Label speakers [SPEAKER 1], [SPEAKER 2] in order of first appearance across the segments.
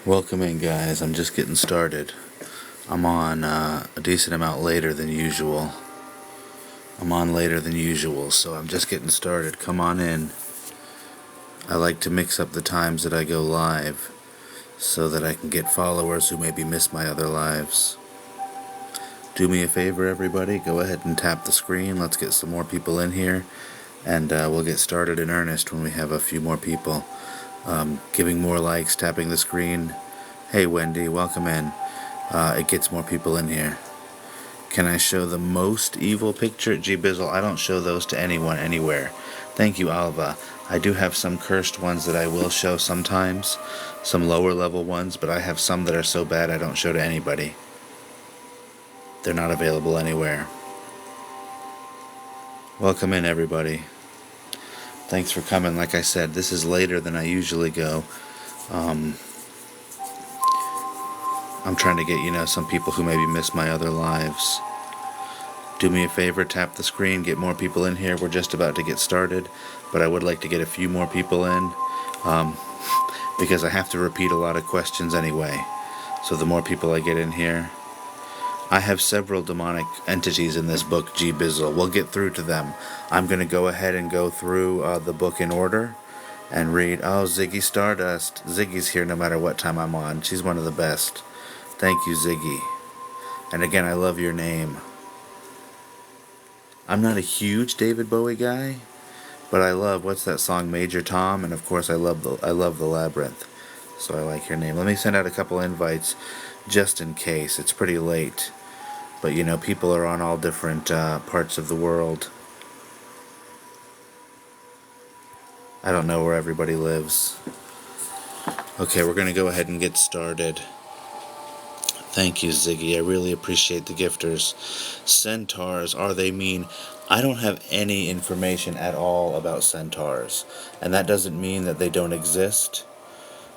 [SPEAKER 1] Welcome in, guys. I'm just getting started. I'm on a decent amount later than usual. So I'm just getting started. Come on in. I like to mix up the times that I go live so that I can get followers who maybe miss my other lives. Do me a favor, everybody. Go ahead and tap the screen. Let's get some more people in here, and we'll get started in earnest when we have a few more people. Giving more likes, tapping the screen. Hey Wendy, welcome in. It gets more people in here. Can I show the most evil picture? G Bizzle, I don't show those to anyone anywhere. Thank you, Alva. I do have some cursed ones that I will show sometimes, some lower level ones, but I have some that are so bad I don't show to anybody. They're not available anywhere. Welcome in, everybody. Thanks for coming. Like I said, this is later than I usually go. I'm trying to get, some people who maybe miss my other lives. Do me a favor, tap the screen, get more people in here. We're just about to get started, but I would like to get a few more people in, because I have to repeat a lot of questions anyway. So the more people I get in here. I have several demonic entities in this book, G Bizzle. We'll get through to them. I'm going to go ahead and go through the book in order and read. Oh, Ziggy Stardust. Ziggy's here no matter what time I'm on. She's one of the best. Thank you, Ziggy. And again, I love your name. I'm not a huge David Bowie guy, but I love, what's that song, Major Tom? And of course I love the Labyrinth. So I like your name. Let me send out a couple invites just in case. It's pretty late. But people are on all different parts of the world. I don't know where everybody lives. Okay, we're going to go ahead and get started. Thank you, Ziggy. I really appreciate the gifters. Centaurs, are they mean? I don't have any information at all about centaurs. And that doesn't mean that they don't exist,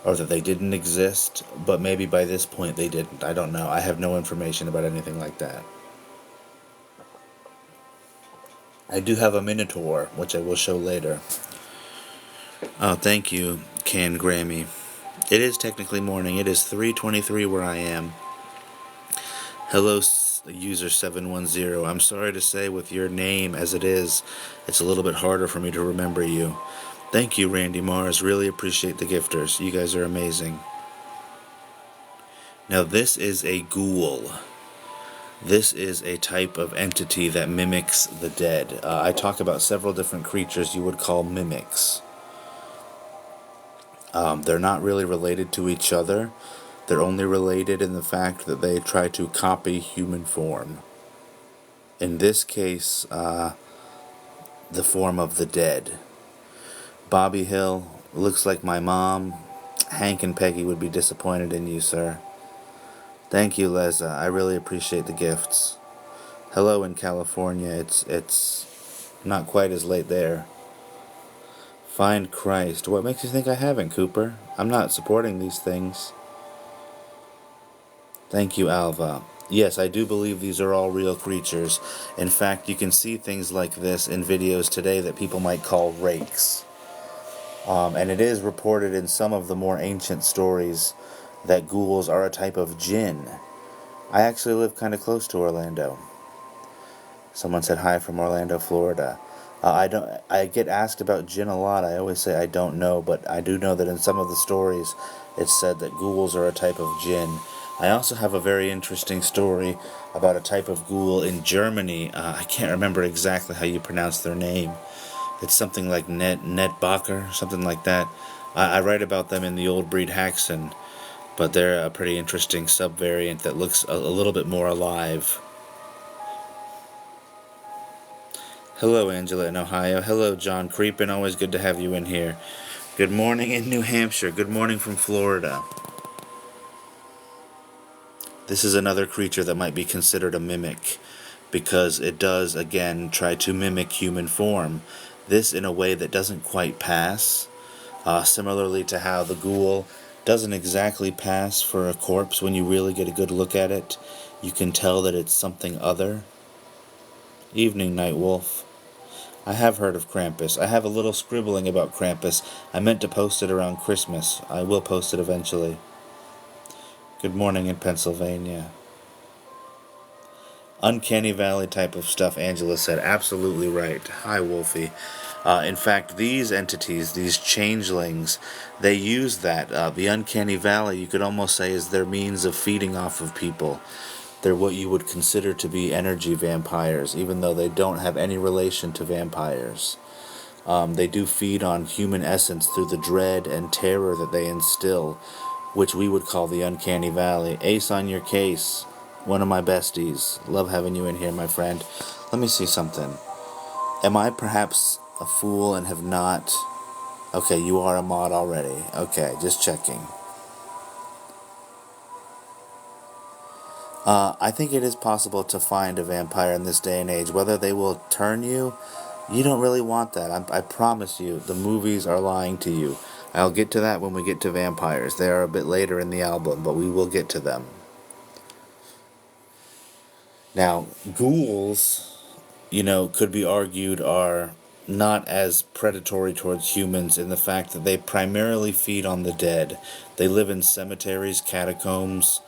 [SPEAKER 1] or that they didn't exist, but maybe by this point they didn't. I don't know. I have no information about anything like that. I do have a Minotaur, which I will show later. Oh, thank you, Can Grammy. It is technically morning. It is 3:23 where I am. Hello, user 710. I'm sorry to say, with your name as it is, it's a little bit harder for me to remember you. Thank you, Randy Mars. Really appreciate the gifters. You guys are amazing. Now, this is a ghoul. This is a type of entity that mimics the dead. I talk about several different creatures you would call mimics. They're not really related to each other. They're only related in the fact that they try to copy human form. In this case, the form of the dead. Bobby Hill, looks like my mom. Hank and Peggy would be disappointed in you, sir. Thank you, Leza. I really appreciate the gifts. Hello in California. It's not quite as late there. Find Christ. What makes you think I haven't, Cooper? I'm not supporting these things. Thank you, Alva. Yes, I do believe these are all real creatures. In fact, you can see things like this in videos today that people might call rakes. And it is reported in some of the more ancient stories that ghouls are a type of jinn. I actually live kind of close to Orlando. Someone said hi from Orlando, Florida. I get asked about jinn a lot. I always say I don't know, but I do know that in some of the stories it's said that ghouls are a type of jinn. I also have a very interesting story about a type of ghoul in Germany. I can't remember exactly how you pronounce their name. It's something like Netbacher, something like that. I write about them in the Old Breed Haxon, but they're a pretty interesting subvariant that looks a little bit more alive. Hello, Angela in Ohio. Hello, John Creepin. Always good to have you in here. Good morning in New Hampshire. Good morning from Florida. This is another creature that might be considered a mimic, because it does, again, try to mimic human form. This in a way that doesn't quite pass. Similarly to how the ghoul doesn't exactly pass for a corpse. When you really get a good look at it, you can tell that it's something other. Evening, Night Wolf. I have heard of Krampus. I have a little scribbling about Krampus. I meant to post it around Christmas. I will post it eventually. Good morning in Pennsylvania. Uncanny Valley type of stuff, Angela said. Absolutely right. Hi, Wolfie. In fact, these entities, these changelings, they use that. The Uncanny Valley, you could almost say, is their means of feeding off of people. They're what you would consider to be energy vampires, even though they don't have any relation to vampires. They do feed on human essence through the dread and terror that they instill, which we would call the Uncanny Valley. Ace on your case. One of my besties. Love having you in here, my friend. Let me see something. Am I perhaps a fool and have not... Okay, you are a mod already. Okay, just checking. I think it is possible to find a vampire in this day and age. Whether they will turn you, you don't really want that. I promise you, the movies are lying to you. I'll get to that when we get to vampires. They are a bit later in the album, but we will get to them. Now, ghouls, could be argued are not as predatory towards humans in the fact that they primarily feed on the dead. They live in cemeteries, catacombs,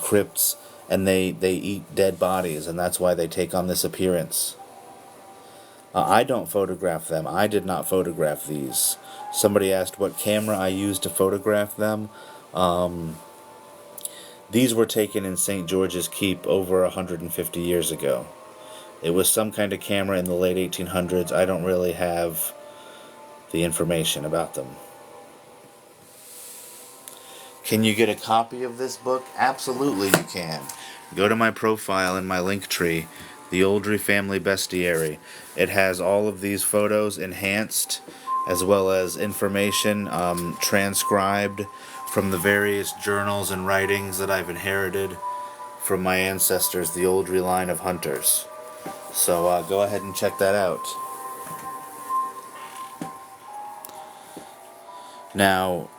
[SPEAKER 1] crypts, and they eat dead bodies, and that's why they take on this appearance. I don't photograph them. I did not photograph these. Somebody asked what camera I used to photograph them. These were taken in St. George's Keep over 150 years ago. It was some kind of camera in the late 1800s. I don't really have the information about them. Can you get a copy of this book? Absolutely you can. Go to my profile in my link tree, the Oldrey Family Bestiary. It has all of these photos enhanced, as well as information transcribed from the various journals and writings that I've inherited from my ancestors, the Oldrey line of hunters. So go ahead and check that out. Now,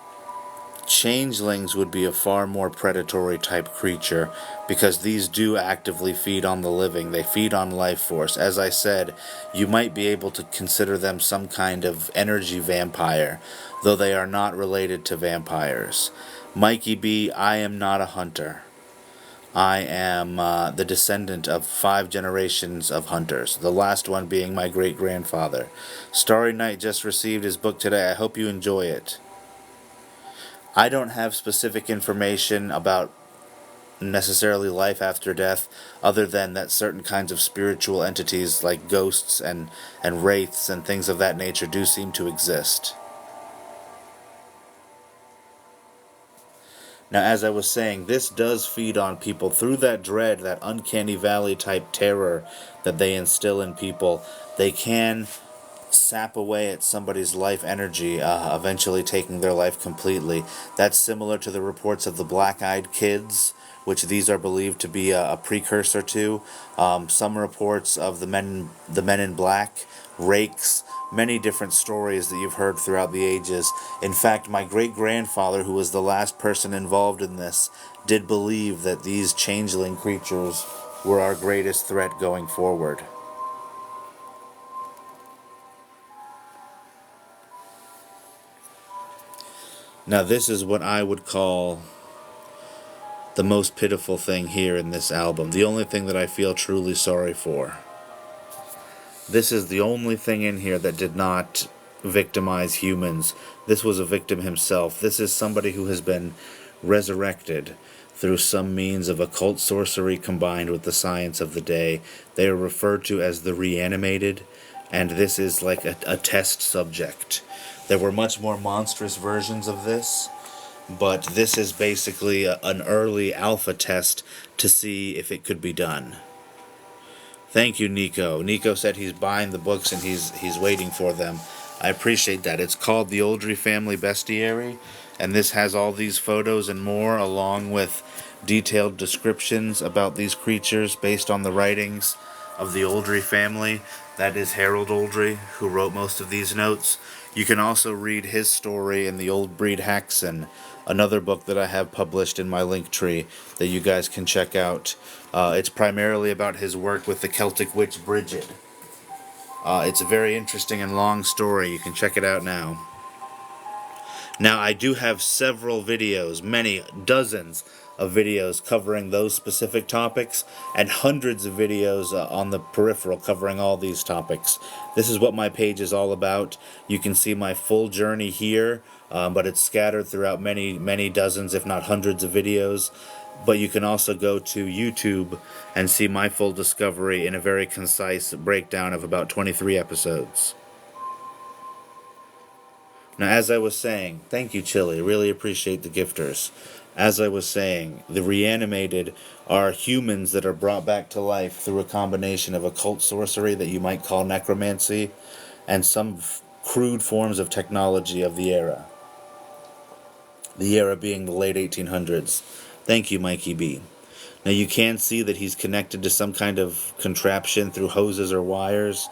[SPEAKER 1] changelings would be a far more predatory type creature because these do actively feed on the living. They feed on life force. As I said, you might be able to consider them some kind of energy vampire, though they are not related to vampires. Mikey B, I am not a hunter. I am the descendant of 5 generations of hunters, the last one being my great-grandfather. Starry Night just received his book today. I hope you enjoy it. I don't have specific information about necessarily life after death, other than that certain kinds of spiritual entities like ghosts and wraiths and things of that nature do seem to exist. Now, as I was saying, this does feed on people through that dread, that uncanny valley type terror that they instill in people. They can sap away at somebody's life energy, eventually taking their life completely. That's similar to the reports of the black-eyed kids, which these are believed to be a precursor to. Some reports of the men in black, rakes, many different stories that you've heard throughout the ages. In fact, my great-grandfather, who was the last person involved in this, did believe that these changeling creatures were our greatest threat going forward. Now, this is what I would call the most pitiful thing here in this album. The only thing that I feel truly sorry for. This is the only thing in here that did not victimize humans. This was a victim himself. This is somebody who has been resurrected through some means of occult sorcery combined with the science of the day. They are referred to as the Reanimated, and this is like a test subject. There were much more monstrous versions of this, but this is basically an early alpha test to see if it could be done. Thank you, Nico. Nico said he's buying the books and he's waiting for them. I appreciate that. It's called the Oldrey Family Bestiary, and this has all these photos and more, along with detailed descriptions about these creatures based on the writings of the Oldrey family. That is Harold Oldrey, who wrote most of these notes. You can also read his story in The Old Breed Haxan, another book that I have published in my link tree that you guys can check out. It's primarily about his work with the Celtic witch Bridget. It's a very interesting and long story. You can check it out now. Now, I do have several videos, many dozens of videos covering those specific topics, and hundreds of videos on the peripheral covering all these topics. This is what my page is all about. You can see my full journey here, but it's scattered throughout many dozens, if not hundreds of videos. But you can also go to YouTube and see my full discovery in a very concise breakdown of about 23 episodes. Now, as I was saying, thank you, Chili. Really appreciate the gifters. As I was saying, the Reanimated are humans that are brought back to life through a combination of occult sorcery that you might call necromancy and some crude forms of technology of the era. The era being the late 1800s. Thank you, Mikey B. Now you can see that he's connected to some kind of contraption through hoses or wires.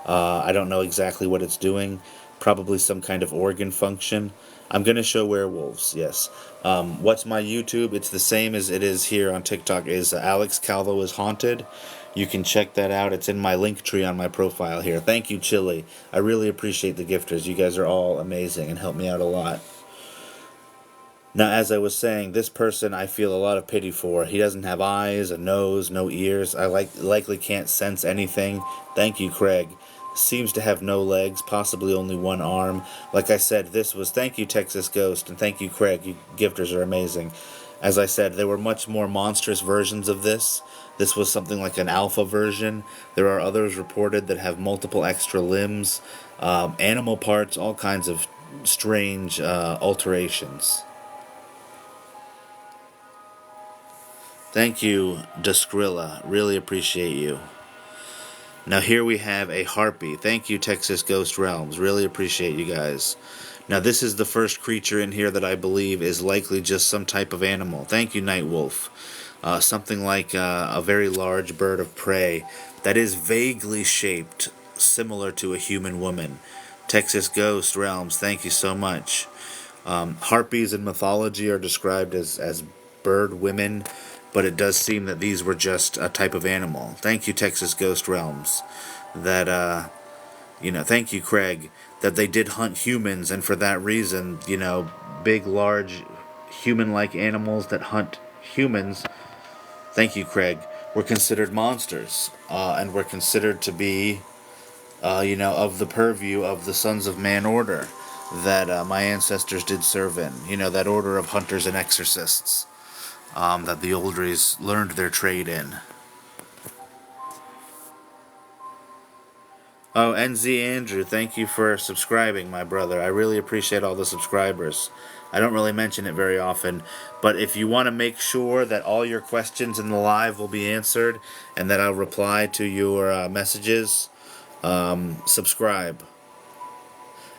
[SPEAKER 1] I don't know exactly what it's doing. Probably some kind of organ function. I'm going to show werewolves, yes. What's my YouTube? It's the same as it is here on TikTok, is Alex Calvo is Haunted. You can check that out. It's in my link tree on my profile here. Thank you, Chili. I really appreciate the gifters. You guys are all amazing and help me out a lot. Now, as I was saying, this person I feel a lot of pity for. He doesn't have eyes, a nose, no ears. I likely can't sense anything. Thank you, Craig. Seems to have no legs, possibly only one arm. Like I said, this was... Thank you, Texas Ghost, and thank you, Craig. You gifters are amazing. As I said, there were much more monstrous versions of this. This was something like an alpha version. There are others reported that have multiple extra limbs, animal parts, all kinds of strange alterations. Thank you, Deskrilla. Really appreciate you. Now here we have a harpy. Thank you, Texas Ghost Realms. Really appreciate you guys. Now this is the first creature in here that I believe is likely just some type of animal. Thank you, Nightwolf. Something like a very large bird of prey that is vaguely shaped, similar to a human woman. Texas Ghost Realms, thank you so much. Harpies in mythology are described as bird women, but it does seem that these were just a type of animal. Thank you, Texas Ghost Realms. That, thank you, Craig, that they did hunt humans, and for that reason, big, large, human-like animals that hunt humans, thank you, Craig, were considered monsters, and were considered to be, of the purview of the Sons of Man order that my ancestors did serve in. That order of hunters and exorcists. That the Oldreys learned their trade in. Oh, NZ Andrew, thank you for subscribing, my brother. I really appreciate all the subscribers. I don't really mention it very often, but if you want to make sure that all your questions in the live will be answered and that I'll reply to your messages, subscribe.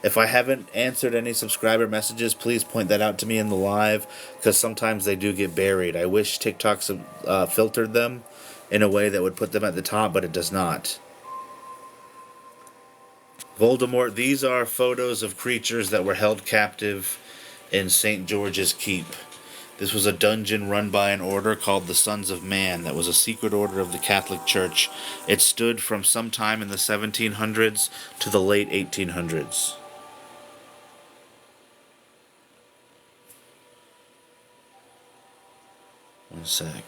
[SPEAKER 1] If I haven't answered any subscriber messages, please point that out to me in the live, because sometimes they do get buried. I wish TikTok filtered them in a way that would put them at the top, but it does not. Voldemort, these are photos of creatures that were held captive in St. George's Keep. This was a dungeon run by an order called the Sons of Man that was a secret order of the Catholic Church. It stood from sometime in the 1700s to the late 1800s. One sec.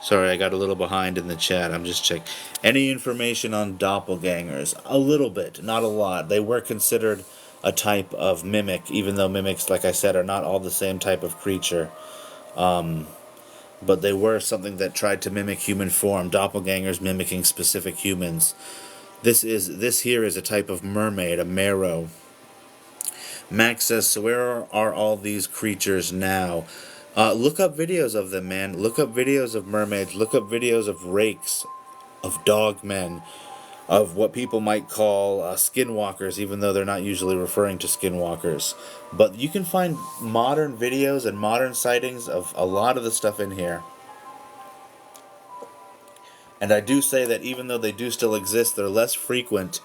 [SPEAKER 1] Sorry, I got a little behind in the chat. I'm just checking. Any information on doppelgangers? A little bit, not a lot. They were considered a type of mimic, even though mimics, like I said, are not all the same type of creature. But they were something that tried to mimic human form. Doppelgangers mimicking specific humans. This here is a type of mermaid, a mero. Max says, so where are all these creatures now? Look up videos of them, man. Look up videos of mermaids. Look up videos of rakes, of dogmen, of what people might call skinwalkers, even though they're not usually referring to skinwalkers. But you can find modern videos and modern sightings of a lot of the stuff in here. And I do say that even though they do still exist, they're less frequent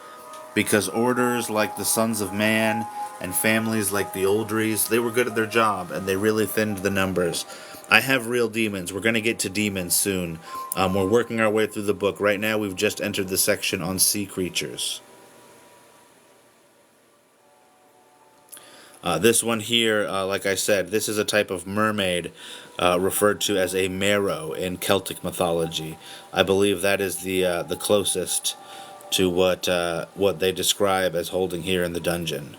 [SPEAKER 1] because orders like the Sons of Man and families like the Oldreys, they were good at their job and they really thinned the numbers. I have real demons. We're going to get to demons soon. We're working our way through the book. Right now we've just entered the section on sea creatures. This one here, like I said, this is a type of mermaid referred to as a merrow in Celtic mythology. I believe that is the closest to what they describe as holding here in the dungeon.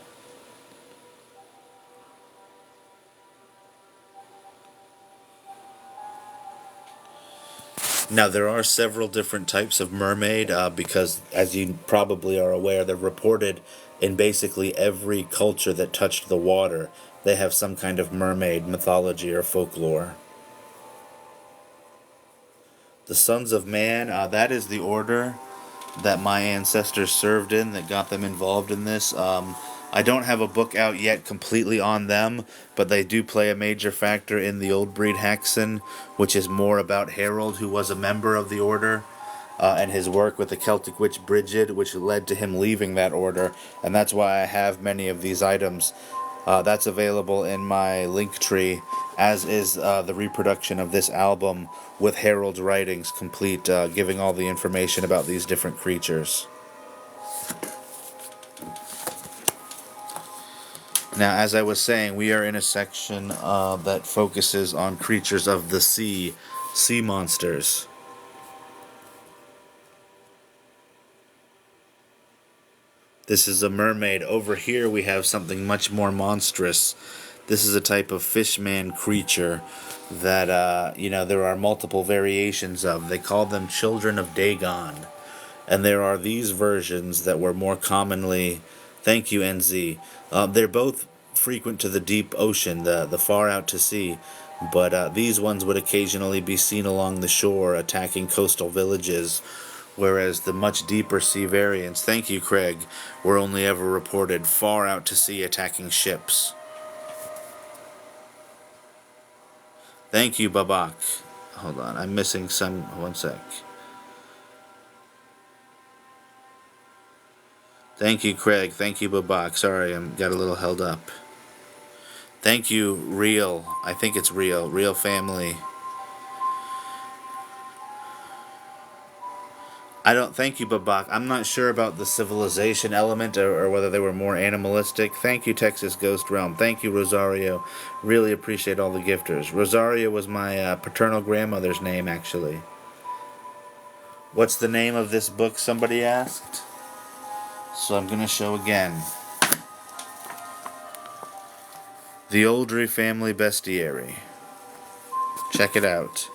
[SPEAKER 1] Now, there are several different types of mermaid because, as you probably are aware, they're reported in basically every culture that touched the water. They have some kind of mermaid mythology or folklore. The Sons of Man, that is the order that my ancestors served in that got them involved in this. I don't have a book out yet completely on them, but they do play a major factor in the Old Breed Hexen, which is more about Harold, who was a member of the order, and his work with the Celtic witch Brigid, which led to him leaving that order, and that's why I have many of these items. That's available in my link tree, as is the reproduction of this album with Harold's writings complete, giving all the information about these different creatures. Now, as I was saying, we are in a section that focuses on creatures of the sea monsters. This is a mermaid. Over here we have something much more monstrous. This is a type of fishman creature that, there are multiple variations of. They call them children of Dagon. And there are these versions that were more commonly... Thank you, NZ. They're both frequent to the deep ocean, the far out to sea. But these ones would occasionally be seen along the shore attacking coastal villages, whereas the much deeper sea variants, thank you, Craig, were only ever reported far out to sea attacking ships. Thank you, Babak. Hold on, I'm missing some... One sec. Thank you, Craig. Thank you, Babak. Sorry, I got a little held up. Thank you, Real. I think it's Real. Real Family. Thank you, Babak. I'm not sure about the civilization element or whether they were more animalistic. Thank you, Texas Ghost Realm. Thank you, Rosario. Really appreciate all the gifters. Rosario was my paternal grandmother's name, actually. What's the name of this book, somebody asked? So I'm going to show again. The Oldrey Family Bestiary. Check it out.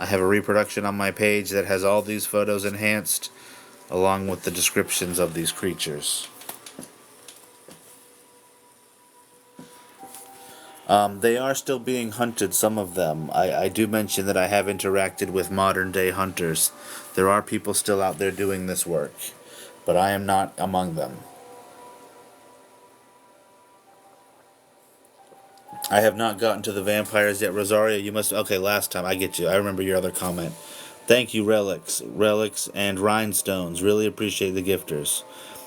[SPEAKER 1] I have a reproduction on my page that has all these photos enhanced, along with the descriptions of these creatures. They are still being hunted, some of them. I do mention that I have interacted with modern day hunters. There are people still out there doing this work, but I am not among them. I have not gotten to the vampires yet. Rosario, you must... Okay, last time. I get you. I remember your other comment. Thank you, Relics and Rhinestones. Really appreciate the gifters.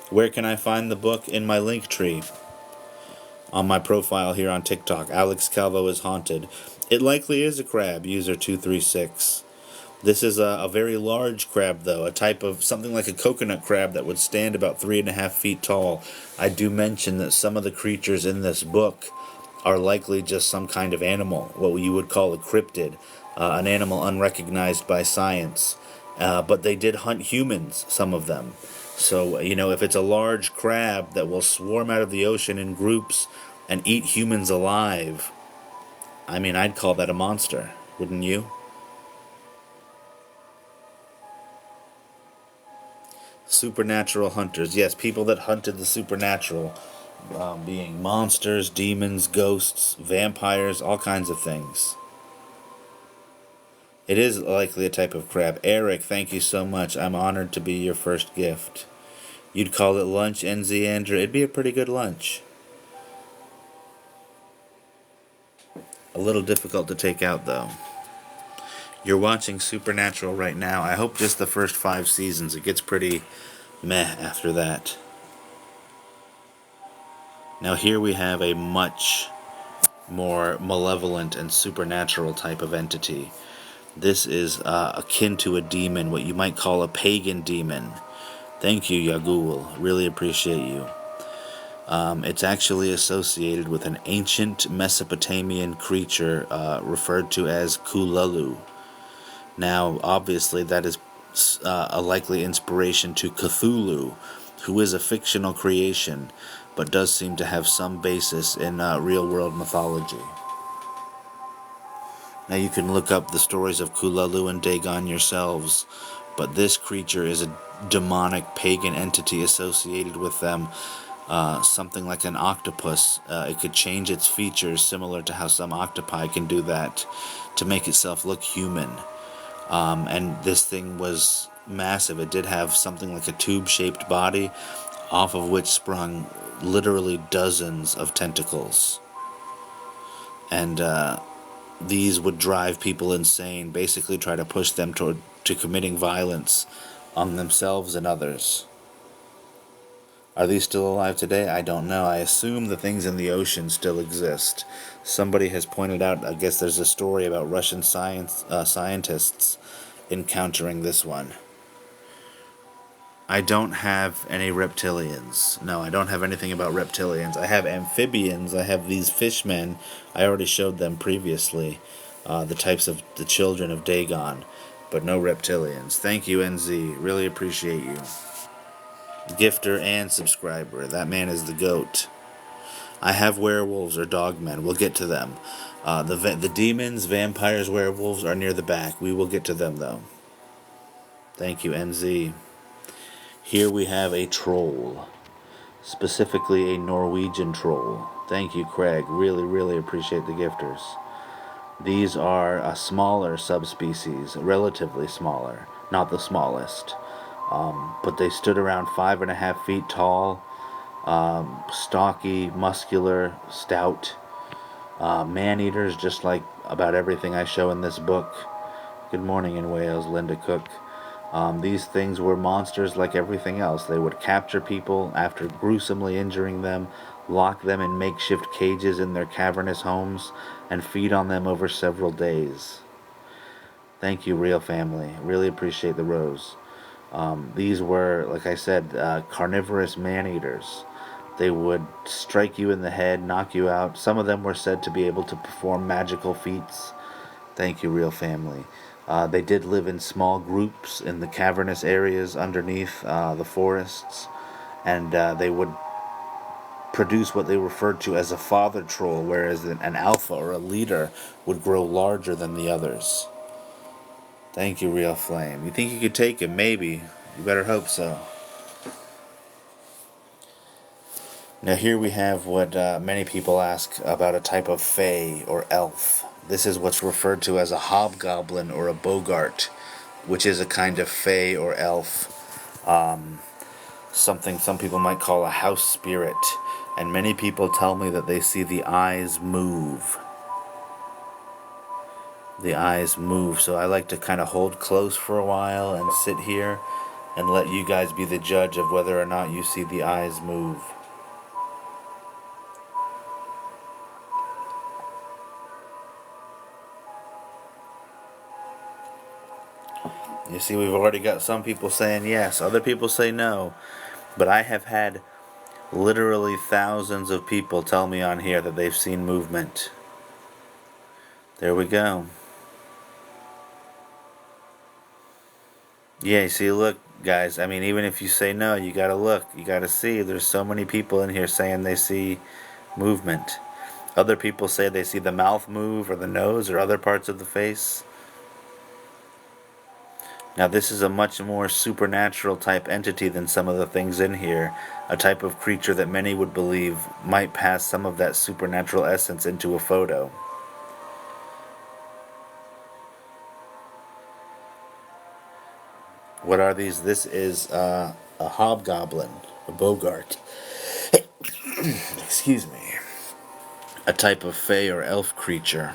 [SPEAKER 1] Where can I find the book? In my link tree. On my profile here on TikTok. Alex Calvo is Haunted. It likely is a crab, user 236. This is a very large crab, though. A type of something like a coconut crab that would stand about 3.5 feet tall. I do mention that some of the creatures in this book are likely just some kind of animal, what you would call a cryptid, an animal unrecognized by science. But they did hunt humans, some of them. So, if it's a large crab that will swarm out of the ocean in groups and eat humans alive, I'd call that a monster, wouldn't you? Supernatural hunters. Yes, people that hunted the supernatural. Being monsters, demons, ghosts, vampires, all kinds of things. It is likely a type of crab. Eric, thank you so much. I'm honored to be your first gift. You'd call it lunch, NZ Andrew. It'd be a pretty good lunch. A little difficult to take out, though. You're watching Supernatural right now. I hope just the first 5 seasons. It gets pretty meh after that. Now here we have a much more malevolent and supernatural type of entity. This is akin to a demon, what you might call a pagan demon. Thank you, Yagul. Really appreciate you. It's actually associated with an ancient Mesopotamian creature referred to as Kululu. Now, obviously, that is a likely inspiration to Cthulhu, who is a fictional creation, but does seem to have some basis in real-world mythology. Now, you can look up the stories of Kululu and Dagon yourselves, but this creature is a demonic pagan entity associated with them, something like an octopus. It could change its features, similar to how some octopi can do that, to make itself look human. And this thing was massive. It did have something like a tube-shaped body, off of which sprung literally dozens of tentacles. And these would drive people insane, basically try to push them to committing violence on themselves and others. Are these still alive today? I don't know. I assume the things in the ocean still exist. Somebody has pointed out, I guess there's a story about Russian scientists encountering this one. I don't have any reptilians. No, I don't have anything about reptilians. I have amphibians. I have these fishmen. I already showed them previously, the types of the children of Dagon, but no reptilians. Thank you, NZ. Really appreciate you. Gifter and subscriber. That man is the GOAT. I have werewolves or dogmen. We'll get to them. The demons, vampires, werewolves are near the back. We will get to them, though. Thank you, NZ. Here we have a troll. Specifically a Norwegian troll. Thank you, Craig. Really, really appreciate the gifters. These are a smaller subspecies. Relatively smaller. Not the smallest. But they stood around 5.5 feet tall, stocky, muscular, stout, man-eaters, just like about everything I show in this book. Good morning in Wales, Linda Cook. These things were monsters like everything else. They would capture people after gruesomely injuring them, lock them in makeshift cages in their cavernous homes, and feed on them over several days. Thank you, Real Family. Really appreciate the rose. These were, like I said, carnivorous man-eaters. They would strike you in the head, knock you out. Some of them were said to be able to perform magical feats. Thank you, Real Family. They did live in small groups in the cavernous areas underneath the forests, and they would produce what they referred to as a father troll, whereas an alpha or a leader would grow larger than the others. Thank you, Real Flame. You think you could take him? Maybe. You better hope so. Now here we have what many people ask about a type of fae or elf. This is what's referred to as a hobgoblin or a bogart, which is a kind of fae or elf. Something some people might call a house spirit. And many people tell me that they see the eyes move. The eyes move, so I like to kind of hold close for a while and sit here and let you guys be the judge of whether or not you see the eyes move. You see, we've already got some people saying yes, other people say no, but I have had literally thousands of people tell me on here that they've seen movement. There we go. Yeah, you see, look, guys, I mean, even if you say no, you gotta look, you gotta see. There's so many people in here saying they see movement. Other people say they see the mouth move or the nose or other parts of the face. Now, this is a much more supernatural type entity than some of the things in here. A type of creature that many would believe might pass some of that supernatural essence into a photo. What are these? This is a hobgoblin, a bogart. Excuse me. A type of fae or elf creature.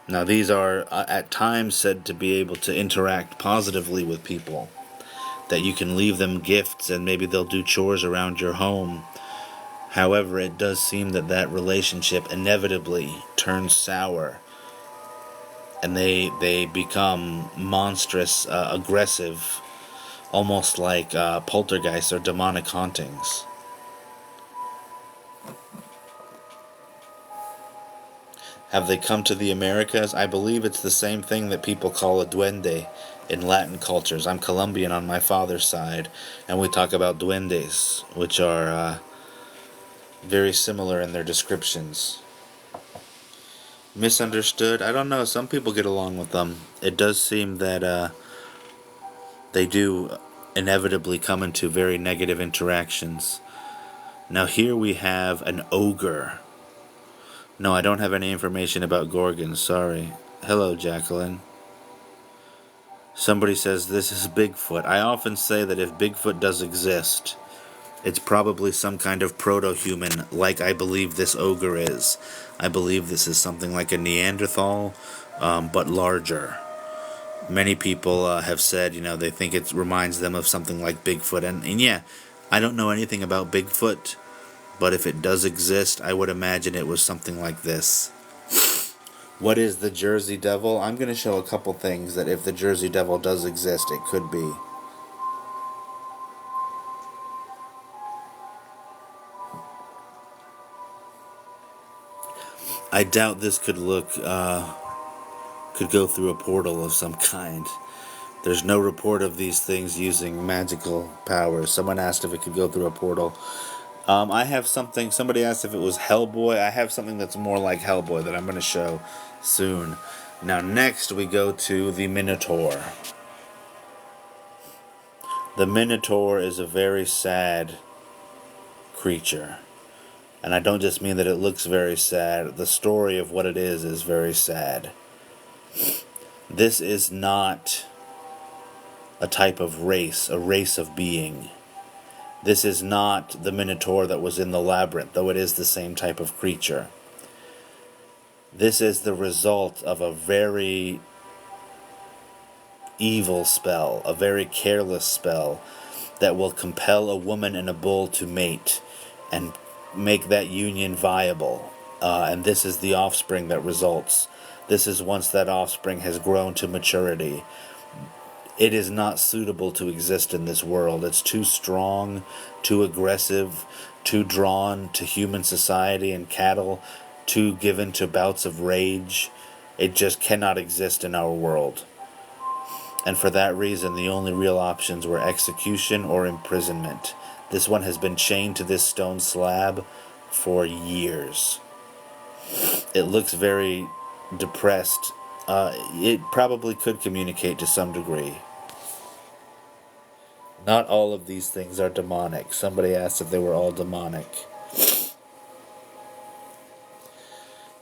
[SPEAKER 1] Now these are at times said to be able to interact positively with people. That you can leave them gifts and maybe they'll do chores around your home. However, it does seem that that relationship inevitably turns sour. And they become monstrous, aggressive, almost like poltergeists or demonic hauntings. Have they come to the Americas? I believe it's the same thing that people call a duende in Latin cultures. I'm Colombian on my father's side, and we talk about duendes, which are very similar in their descriptions. Misunderstood? I don't know. Some people get along with them. It does seem that they do inevitably come into very negative interactions. Now here we have an ogre. No, I don't have any information about Gorgons, sorry. Hello, Jacqueline. Somebody says this is Bigfoot. I often say that if Bigfoot does exist, it's probably some kind of proto-human, like I believe this ogre is. I believe this is something like a Neanderthal, but larger. Many people have said, they think it reminds them of something like Bigfoot. And yeah, I don't know anything about Bigfoot, but if it does exist, I would imagine it was something like this. What is the Jersey Devil? I'm going to show a couple things that if the Jersey Devil does exist, it could be. I doubt this could could go through a portal of some kind. There's no report of these things using magical powers. Someone asked if it could go through a portal. I have something, somebody asked if it was Hellboy. I have something that's more like Hellboy that I'm going to show soon. Now next we go to the Minotaur. The Minotaur is a very sad creature. And I don't just mean that it looks very sad. The story of what it is very sad. This is not a type of race, a race of being. This is not the Minotaur that was in the labyrinth, though it is the same type of creature. This is the result of a very evil spell, a very careless spell that will compel a woman and a bull to mate and make that union viable. And this is the offspring that results. This is once that offspring has grown to maturity. It is not suitable to exist in this world. It's too strong, too aggressive, too drawn to human society and cattle, too given to bouts of rage. It just cannot exist in our world. And for that reason, the only real options were execution or imprisonment. This one has been chained to this stone slab for years. It looks very depressed. It probably could communicate to some degree. Not all of these things are demonic. Somebody asked if they were all demonic.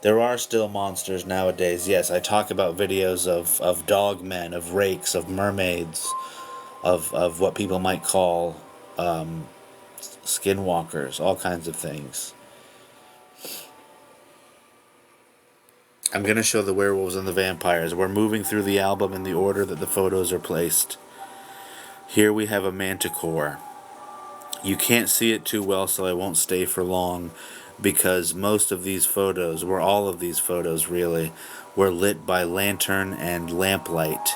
[SPEAKER 1] There are still monsters nowadays. Yes, I talk about videos of dogmen, of rakes, of mermaids, of what people might call skinwalkers, all kinds of things. I'm going to show the werewolves and the vampires. We're moving through the album in the order that the photos are placed. Here we have a manticore. You can't see it too well, so I won't stay for long, because most of these photos, or all of these photos really, were lit by lantern and lamplight.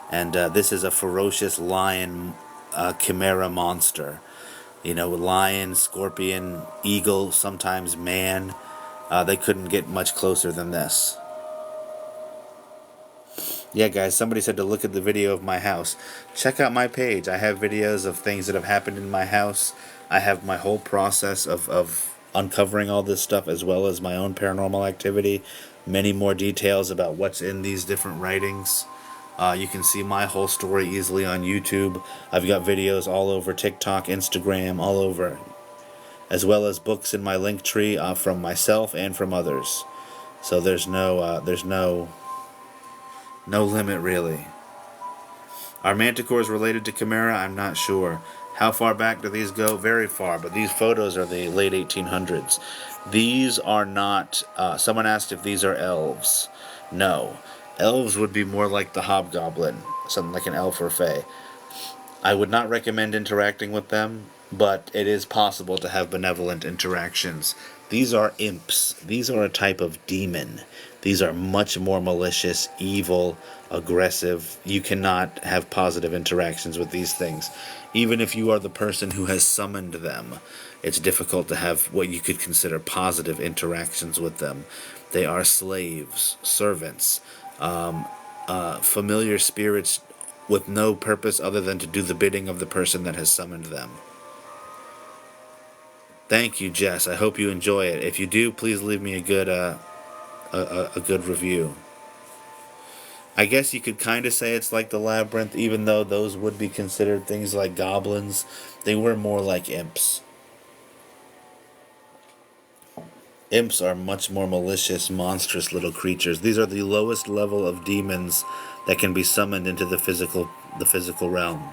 [SPEAKER 1] And this is a ferocious lion chimera monster. Lion, scorpion, eagle, sometimes man. They couldn't get much closer than this. Yeah, guys, somebody said to look at the video of my house. Check out my page. I have videos of things that have happened in my house. I have my whole process of uncovering all this stuff, as well as my own paranormal activity. Many more details about what's in these different writings. You can see my whole story easily on YouTube. I've got videos all over TikTok, Instagram, all over. As well as books in my link tree from myself and from others. So there's no limit, really. Are manticores related to chimera? I'm not sure. How far back do these go? Very far, but these photos are the late 1800s. These are not... someone asked if these are elves. No. Elves would be more like the hobgoblin, something like an elf or fae. I would not recommend interacting with them, but it is possible to have benevolent interactions. These are imps. These are a type of demon. These are much more malicious, evil, aggressive. You cannot have positive interactions with these things. Even if you are the person who has summoned them, it's difficult to have what you could consider positive interactions with them. They are slaves, servants, familiar spirits with no purpose other than to do the bidding of the person that has summoned them. Thank you, Jess. I hope you enjoy it. If you do, please leave me a good review. I guess you could kind of say it's like the Labyrinth, even though those would be considered things like goblins. They were more like imps. Imps are much more malicious, monstrous little creatures. These are the lowest level of demons that can be summoned into the physical realm.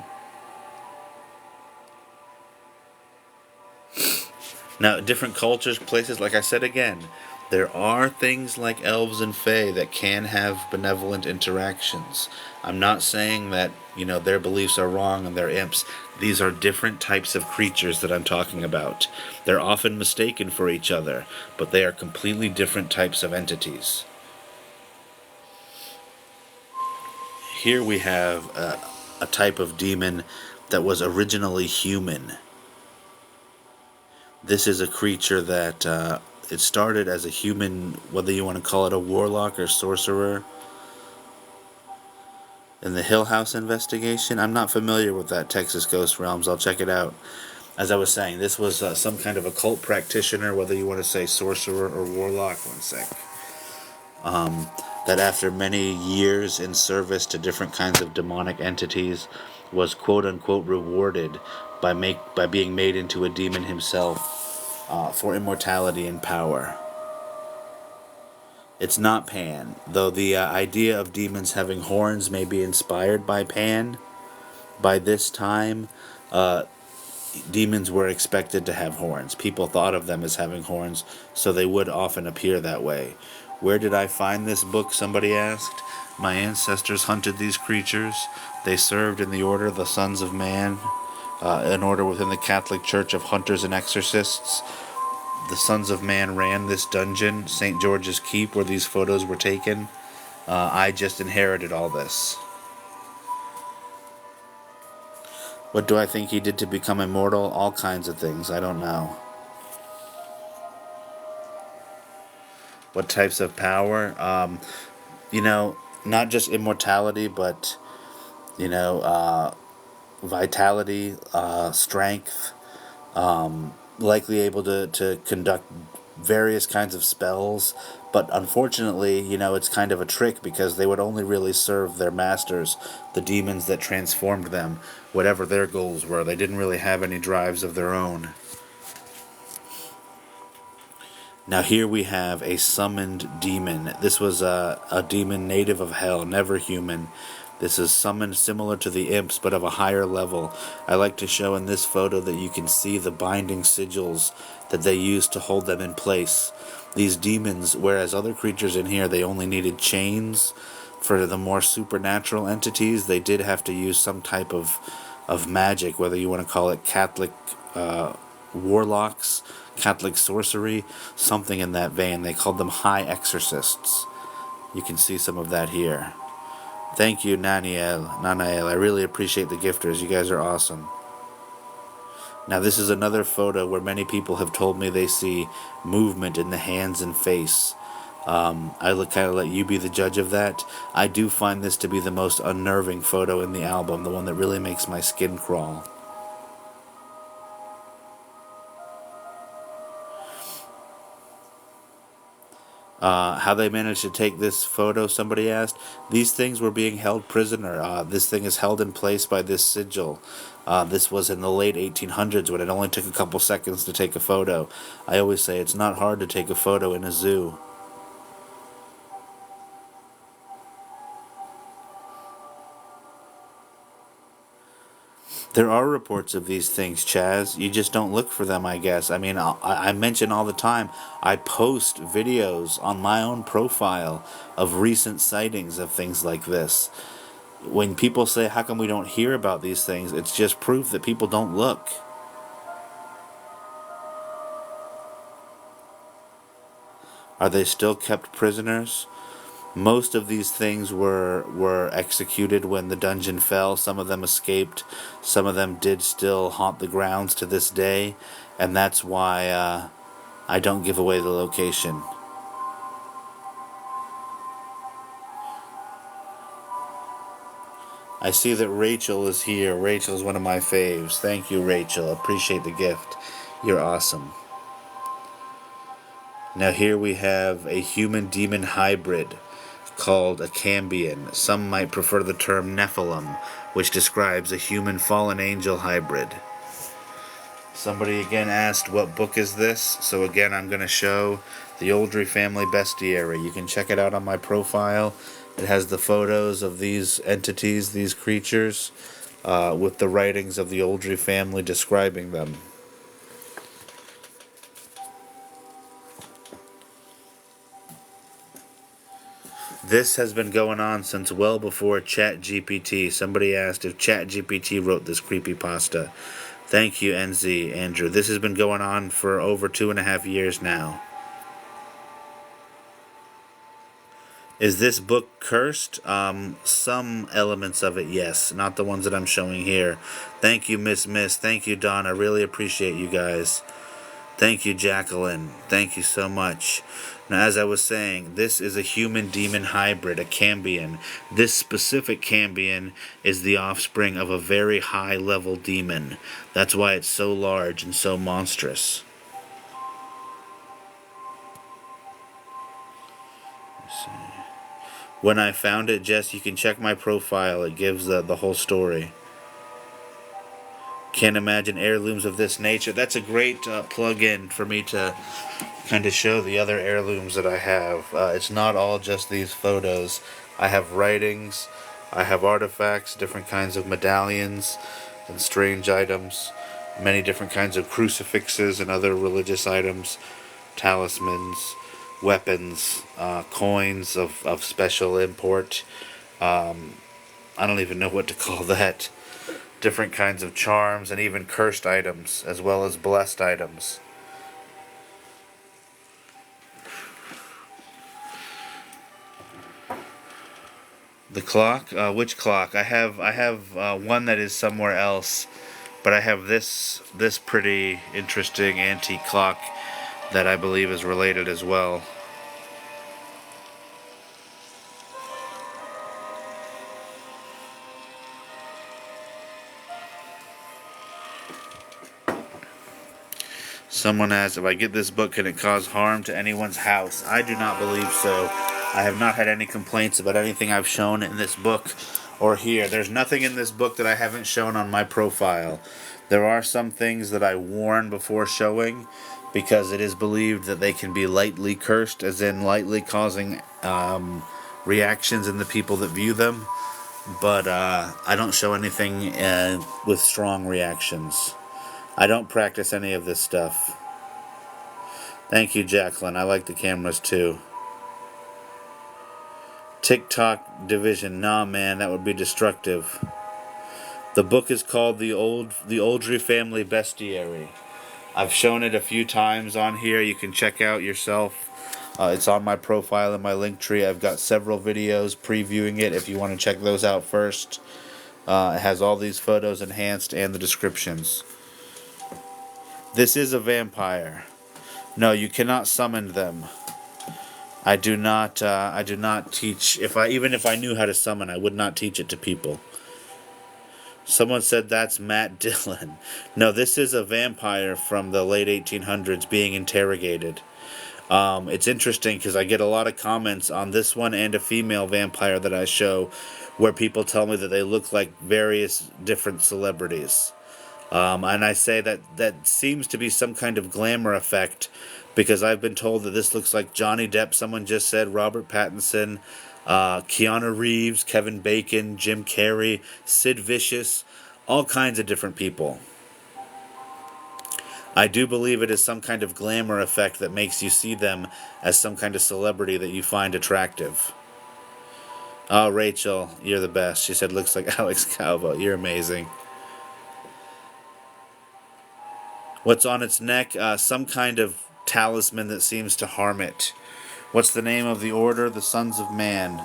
[SPEAKER 1] Now, different cultures, places, like I said again, there are things like elves and fae that can have benevolent interactions. I'm not saying that, their beliefs are wrong and they're imps. These are different types of creatures that I'm talking about. They're often mistaken for each other, but they are completely different types of entities. Here we have a type of demon that was originally human. This is a creature that it started as a human, whether you want to call it a warlock or sorcerer. In the Hill House investigation, I'm not familiar with that Texas Ghost Realms. I'll check it out. As I was saying, this was some kind of occult practitioner, whether you want to say sorcerer or warlock. One sec. That after many years in service to different kinds of demonic entities, was quote unquote rewarded by being made into a demon himself. For immortality and power. It's not Pan, though the idea of demons having horns may be inspired by Pan. By this time, demons were expected to have horns. People thought of them as having horns, so they would often appear that way. Where did I find this book, somebody asked? My ancestors hunted these creatures. They served in the order of the Sons of Man, an order within the Catholic Church of Hunters and Exorcists. The Sons of Man ran this dungeon, St. George's Keep, where these photos were taken. I just inherited all this. What do I think he did to become immortal? All kinds of things. I don't know. What types of power? Not just immortality, but, vitality, strength, likely able to conduct various kinds of spells, but unfortunately, it's kind of a trick because they would only really serve their masters, the demons that transformed them, whatever their goals were. They didn't really have any drives of their own. Now here we have a summoned demon. This was a demon native of hell, never human. This is summoned similar to the imps, but of a higher level. I like to show in this photo that you can see the binding sigils that they used to hold them in place. These demons, whereas other creatures in here, they only needed chains. For the more supernatural entities, they did have to use some type of magic, whether you want to call it Catholic warlocks, Catholic sorcery, something in that vein. They called them high exorcists. You can see some of that here. Thank you, Nanael. I really appreciate the gifters. You guys are awesome. Now this is another photo where many people have told me they see movement in the hands and face. I kind of let you be the judge of that. I do find this to be the most unnerving photo in the album, the one that really makes my skin crawl. How they managed to take this photo, somebody asked. These things were being held prisoner. This thing is held in place by this sigil. This was in the late 1800s when it only took a couple seconds to take a photo. I always say it's not hard to take a photo in a zoo. There are reports of these things, Chaz. You just don't look for them, I guess. I mean, I mention all the time, I post videos on my own profile of recent sightings of things like this. When people say, how come we don't hear about these things, it's just proof that people don't look. Are they still kept prisoners? Most of these things were executed when the dungeon fell. Some of them escaped. Some of them did still haunt the grounds to this day, and that's why I don't give away the location. I see that Rachel is here. Rachel's one of my faves. Thank you, Rachel. Appreciate the gift. You're awesome. Now here we have a human-demon hybrid called a Cambian. Some might prefer the term Nephilim, which describes a human fallen angel hybrid. Somebody again asked, what book is this? So again, I'm going to show the Oldrey Family Bestiary. You can check it out on my profile. It has the photos of these entities, these creatures, with the writings of the Oldrey family describing them. This has been going on since well before ChatGPT. Somebody asked if ChatGPT wrote this creepypasta. Thank you, NZ, Andrew. This has been going on for over 2.5 years now. Is this book cursed? Some elements of it, yes. Not the ones that I'm showing here. Thank you, Miss. Thank you, Don. I really appreciate you guys. Thank you, Jacqueline. Thank you so much. Now, as I was saying, this is a human-demon hybrid, a Cambian. This specific Cambian is the offspring of a very high-level demon. That's why it's so large and so monstrous. Let's see. When I found it, Jess, you can check my profile. It gives the whole story. Can't imagine heirlooms of this nature. That's a great plug-in for me to kind of show the other heirlooms that I have. It's not all just these photos. I have writings, I have artifacts, different kinds of medallions and strange items, many different kinds of crucifixes and other religious items, talismans, weapons, coins of special import. I don't even know what to call that. Different kinds of charms and even cursed items, as well as blessed items. The clock? Which clock? I have one that is somewhere else, but I have this pretty interesting antique clock that I believe is related as well. Someone asked, if I get this book, can it cause harm to anyone's house? I do not believe so. I have not had any complaints about anything I've shown in this book or here. There's nothing in this book that I haven't shown on my profile. There are some things that I warn before showing because it is believed that they can be lightly cursed, as in lightly causing reactions in the people that view them. But I don't show anything with strong reactions. I don't practice any of this stuff. Thank you, Jacqueline. I like the cameras too. TikTok division. Nah, man, that would be destructive. The book is called the Oldrey Family Bestiary. I've shown it a few times on here. You can check out yourself. It's on my profile in my link tree. I've got several videos previewing it if you want to check those out first. It has all these photos enhanced and the descriptions. This is a vampire. No, you cannot summon them. I do not teach. Even if I knew how to summon, I would not teach it to people. Someone said that's Matt Dillon. No, this is a vampire from the late 1800s being interrogated. It's interesting because I get a lot of comments on this one and a female vampire that I show where people tell me that they look like various different celebrities. And I say that seems to be some kind of glamour effect, because I've been told that this looks like Johnny Depp, someone just said, Robert Pattinson, Keanu Reeves, Kevin Bacon, Jim Carrey, Sid Vicious, all kinds of different people. I do believe it is some kind of glamour effect that makes you see them as some kind of celebrity that you find attractive. Oh, Rachel, you're the best. She said, looks like Alex Calvo. You're amazing. What's on its neck? Some kind of talisman that seems to harm it. What's the name of the order? The Sons of Man.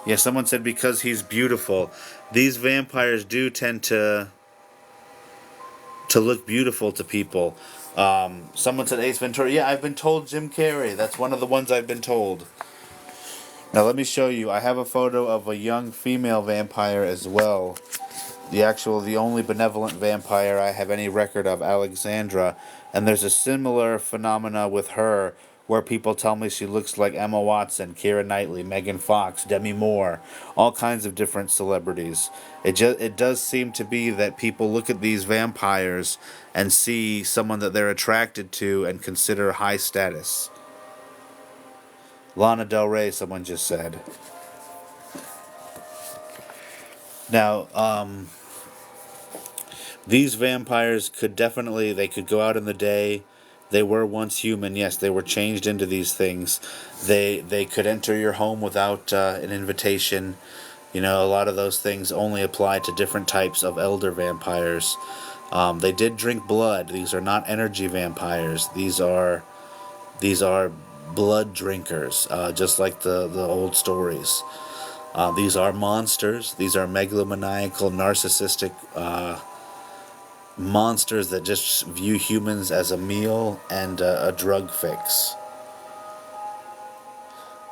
[SPEAKER 1] Yeah, someone said because he's beautiful. These vampires do tend to look beautiful to people. Someone said Ace Ventura. Yeah, I've been told Jim Carrey. That's one of the ones I've been told. Now let me show you. I have a photo of a young female vampire as well. The only benevolent vampire I have any record of, Alexandra. And there's a similar phenomena with her where people tell me she looks like Emma Watson, Keira Knightley, Megan Fox, Demi Moore, all kinds of different celebrities. It does seem to be that people look at these vampires and see someone that they're attracted to and consider high status. Lana Del Rey, someone just said. Now, these vampires could go out in the day. They were once human, yes, they were changed into these things. They could enter your home without an invitation. You know, a lot of those things only apply to different types of elder vampires. They did drink blood. These are not energy vampires. These are blood drinkers, just like the old stories. These are monsters. These are megalomaniacal, narcissistic monsters that just view humans as a meal and a drug fix.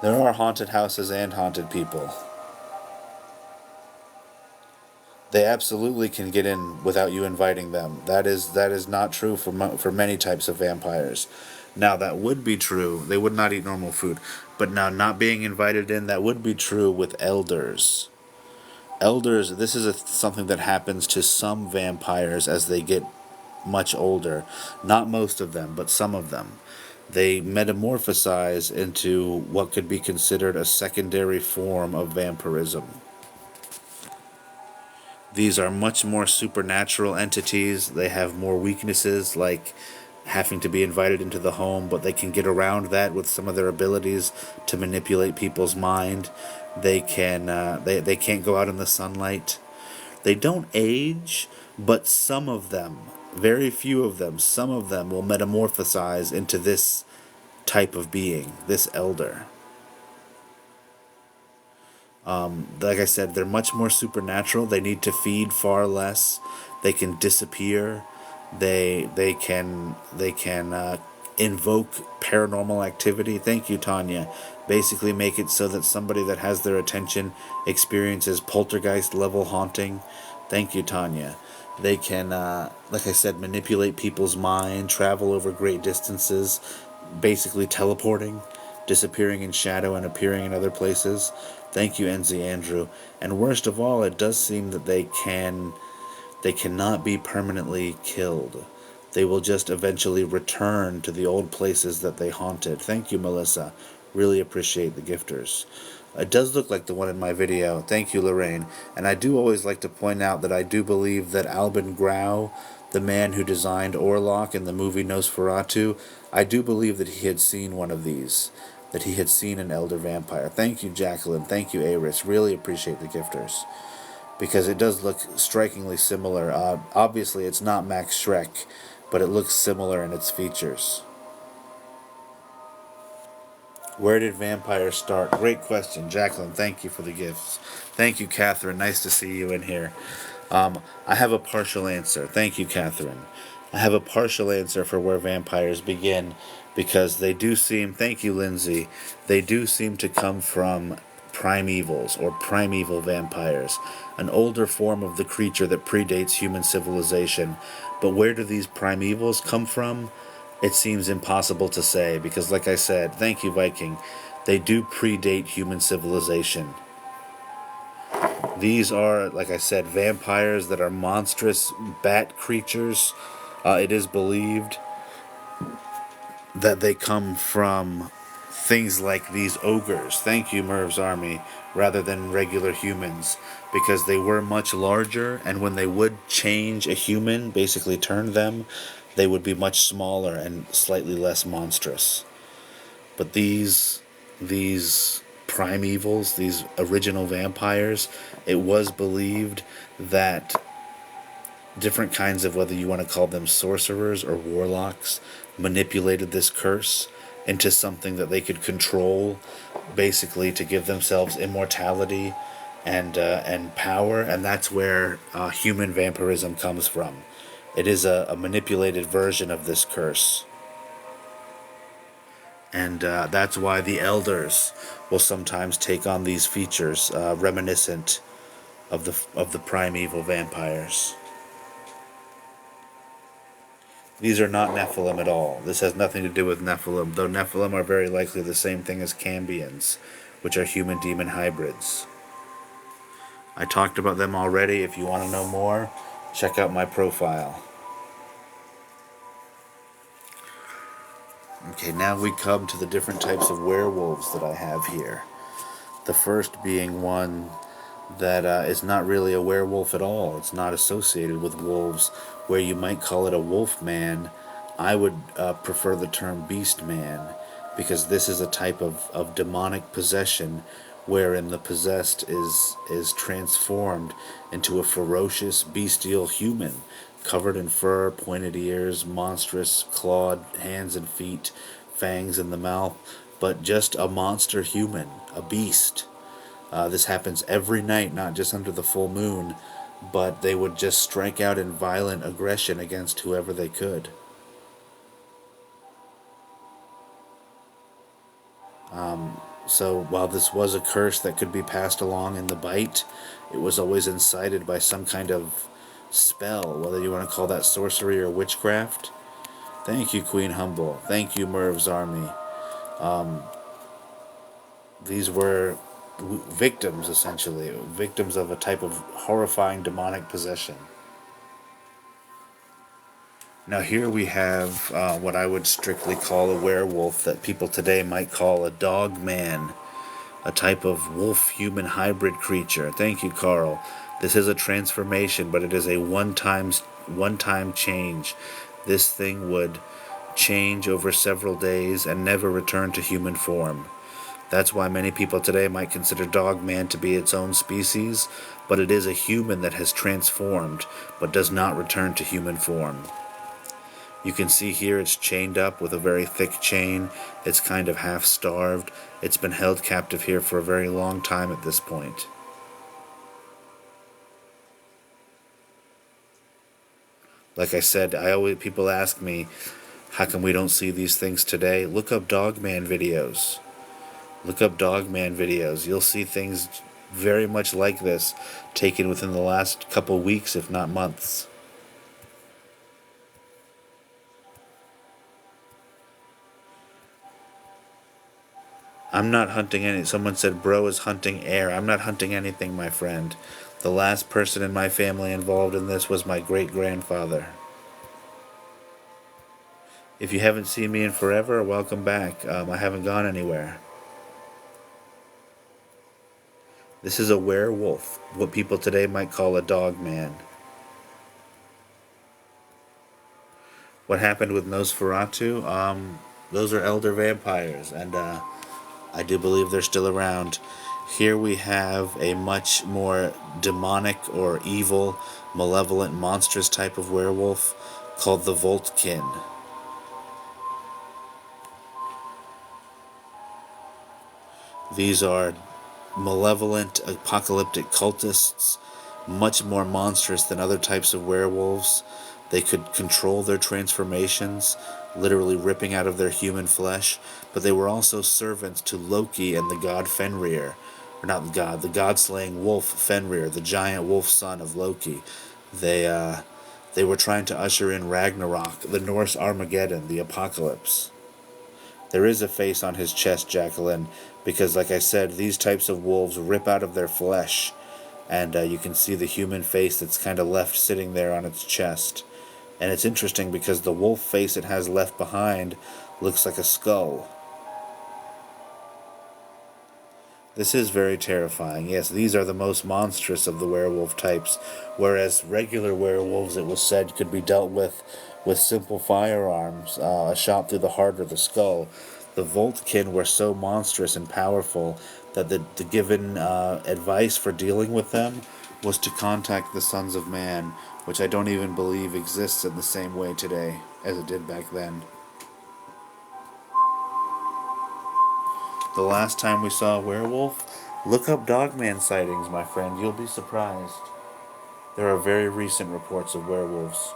[SPEAKER 1] There are haunted houses and haunted people. They absolutely can get in without you inviting them. That is not true for many types of vampires. Now that would be true. They would not eat normal food. But now not being invited in, that would be true with elders. Elders, this is something that happens to some vampires as they get much older. Not most of them, but some of them. They metamorphosize into what could be considered a secondary form of vampirism. These are much more supernatural entities. They have more weaknesses, like having to be invited into the home, but they can get around that with some of their abilities to manipulate people's mind. They can't go out in the sunlight. They don't age, but some of them, very few of them, some of them will metamorphosize into this type of being, this elder. Like I said, they're much more supernatural. They need to feed far less. They can disappear. They can invoke paranormal activity. Thank you, Tanya. Basically, make it so that somebody that has their attention experiences poltergeist level haunting. Thank you, Tanya. They can, like I said, manipulate people's mind, travel over great distances, basically teleporting, disappearing in shadow and appearing in other places. Thank you, NZ Andrew. And worst of all, it does seem that they cannot be permanently killed. They will just eventually return to the old places that they haunted. Thank you, Melissa. Really appreciate the gifters. It does look like the one in my video. Thank you, Lorraine. And I do always like to point out that I do believe that Albin Grau, the man who designed Orlok in the movie Nosferatu, I do believe that he had seen one of these, that he had seen an elder vampire. Thank you, Jacqueline. Thank you, Aris. Really appreciate the gifters, because it does look strikingly similar. Obviously, it's not Max Schreck, but it looks similar in its features. Where did vampires start? Great question, Jacqueline. Thank you for the gifts. Thank you, Catherine. Nice to see you in here. I have a partial answer. Thank you, Catherine. I have a partial answer for where vampires begin, because they do seem, thank you, Lindsay, they do seem to come from primevals or primeval vampires, an older form of the creature that predates human civilization. But where do these primevals come from? It seems impossible to say, because like I said, thank you, Viking, they do predate human civilization. These are, like I said, vampires that are monstrous bat creatures. It is believed that they come from things like these ogres. Thank you, Merv's Army, rather than regular humans, because they were much larger, and when they would change a human, basically turn them, they would be much smaller and slightly less monstrous. But these primevals, these original vampires, it was believed that different kinds of, whether you want to call them sorcerers or warlocks, manipulated this curse into something that they could control, basically to give themselves immortality and power, and that's where human vampirism comes from. It is a manipulated version of this curse, and that's why the elders will sometimes take on these features reminiscent of the primeval vampires. These are not Nephilim at all. This has nothing to do with Nephilim, though Nephilim are very likely the same thing as Cambians, which are human-demon hybrids. I talked about them already. If you want to know more, check out my profile. Okay, now we come to the different types of werewolves that I have here. The first being one that is not really a werewolf at all. It's not associated with wolves, where you might call it a wolf man. I would prefer the term beast man, because this is a type of demonic possession wherein the possessed is transformed into a ferocious, bestial human, covered in fur, pointed ears, monstrous clawed hands and feet, fangs in the mouth, but just a monster human, a beast. This happens every night, not just under the full moon, but they would just strike out in violent aggression against whoever they could. So while this was a curse that could be passed along in the bite, it was always incited by some kind of spell, whether you want to call that sorcery or witchcraft. Thank you, Queen Humble. Thank you, Merv's Army. These were victims, essentially, victims of a type of horrifying demonic possession. Now here we have what I would strictly call a werewolf that people today might call a dog man, a type of wolf-human hybrid creature. Thank you, Carl. This is a transformation, but it is a one-time change. This thing would change over several days and never return to human form. That's why many people today might consider Dogman to be its own species, but it is a human that has transformed, but does not return to human form. You can see here it's chained up with a very thick chain. It's kind of half-starved. It's been held captive here for a very long time at this point. Like I said, people ask me, how come we don't see these things today? Look up Dogman videos. Look up Dogman videos. You'll see things very much like this taken within the last couple weeks, if not months. I'm not hunting any. Someone said bro is hunting air. I'm not hunting anything, my friend. The last person in my family involved in this was my great-grandfather. If you haven't seen me in forever, welcome back. I haven't gone anywhere. This is a werewolf, what people today might call a dog man. What happened with Nosferatu? Those are elder vampires, and I do believe they're still around. Here we have a much more demonic or evil, malevolent, monstrous type of werewolf called the Voltkin. These are malevolent, apocalyptic cultists, much more monstrous than other types of werewolves. They could control their transformations, literally ripping out of their human flesh, but they were also servants to Loki and the god Fenrir. Or not the god, the god-slaying wolf Fenrir, the giant wolf son of Loki. They were trying to usher in Ragnarok, the Norse Armageddon, the apocalypse. There is a face on his chest, Jacqueline, because like I said, these types of wolves rip out of their flesh, and you can see the human face that's kind of left sitting there on its chest. And it's interesting because the wolf face it has left behind looks like a skull. This is very terrifying. Yes, these are the most monstrous of the werewolf types, whereas regular werewolves, it was said, could be dealt with simple firearms, a shot through the heart or the skull. The Voltkin were so monstrous and powerful that the given advice for dealing with them was to contact the sons of man, which I don't even believe exists in the same way today as it did back then. The last time we saw a werewolf, look up Dogman sightings, my friend. You'll be surprised. There are very recent reports of werewolves.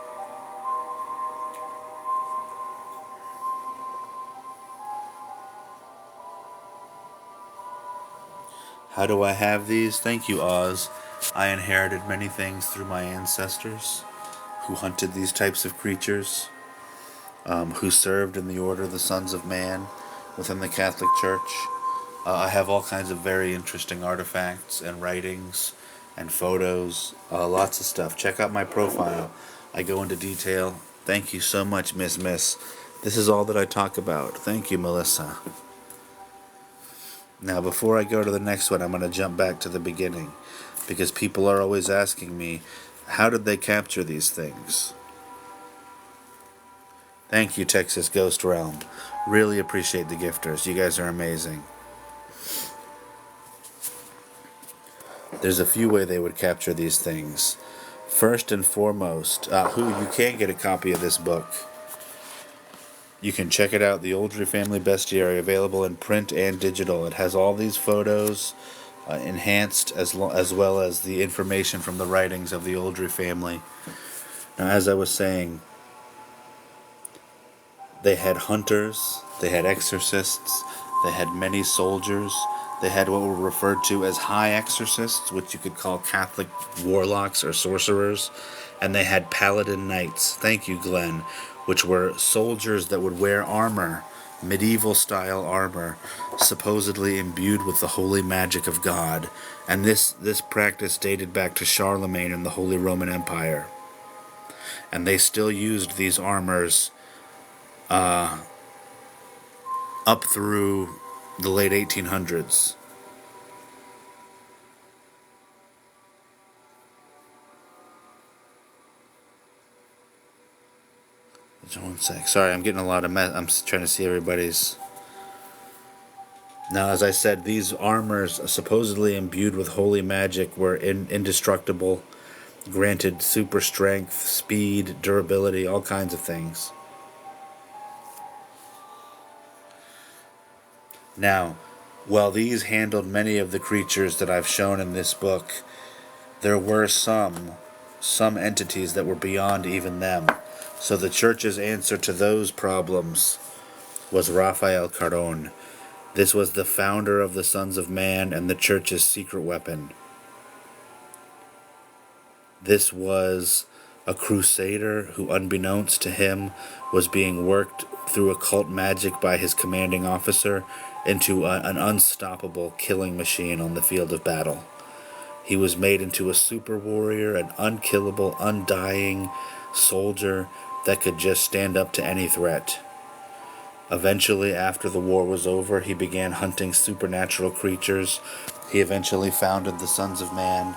[SPEAKER 1] How do I have these? Thank you, Oz. I inherited many things through my ancestors who hunted these types of creatures, who served in the Order of the Sons of Man within the Catholic Church. I have all kinds of very interesting artifacts and writings and photos, lots of stuff. Check out my profile. I go into detail. Thank you so much, Miss. This is all that I talk about. Thank you, Melissa. Now, before I go to the next one, I'm going to jump back to the beginning, because people are always asking me, how did they capture these things? Thank you, Texas Ghost Realm. Really appreciate the gifters. You guys are amazing. There's a few ways they would capture these things. First and foremost, you can get a copy of this book. You can check it out, the Oldrey Family Bestiary, available in print and digital. It has all these photos, enhanced as well as the information from the writings of the Oldrey family. Now, as I was saying, they had hunters, they had exorcists, they had many soldiers, they had what were referred to as high exorcists, which you could call Catholic warlocks or sorcerers, and they had paladin knights, thank you, Glenn, which were soldiers that would wear armor, medieval-style armor, supposedly imbued with the holy magic of God, and this practice dated back to Charlemagne and the Holy Roman Empire. And they still used these armors up through the late 1800s. Just one sec. Sorry, I'm getting a lot of I'm trying to see everybody's. Now, as I said, these armors, supposedly imbued with holy magic, were indestructible, granted super strength, speed, durability, all kinds of things. Now, while these handled many of the creatures that I've shown in this book, there were some entities that were beyond even them. So the Church's answer to those problems was Raphael Cardone. This was the founder of the Sons of Man and the Church's secret weapon. This was a crusader who, unbeknownst to him, was being worked through occult magic by his commanding officer into an unstoppable killing machine on the field of battle. He was made into a super warrior, an unkillable, undying soldier that could just stand up to any threat. Eventually, after the war was over, he began hunting supernatural creatures. He eventually founded the Sons of Man,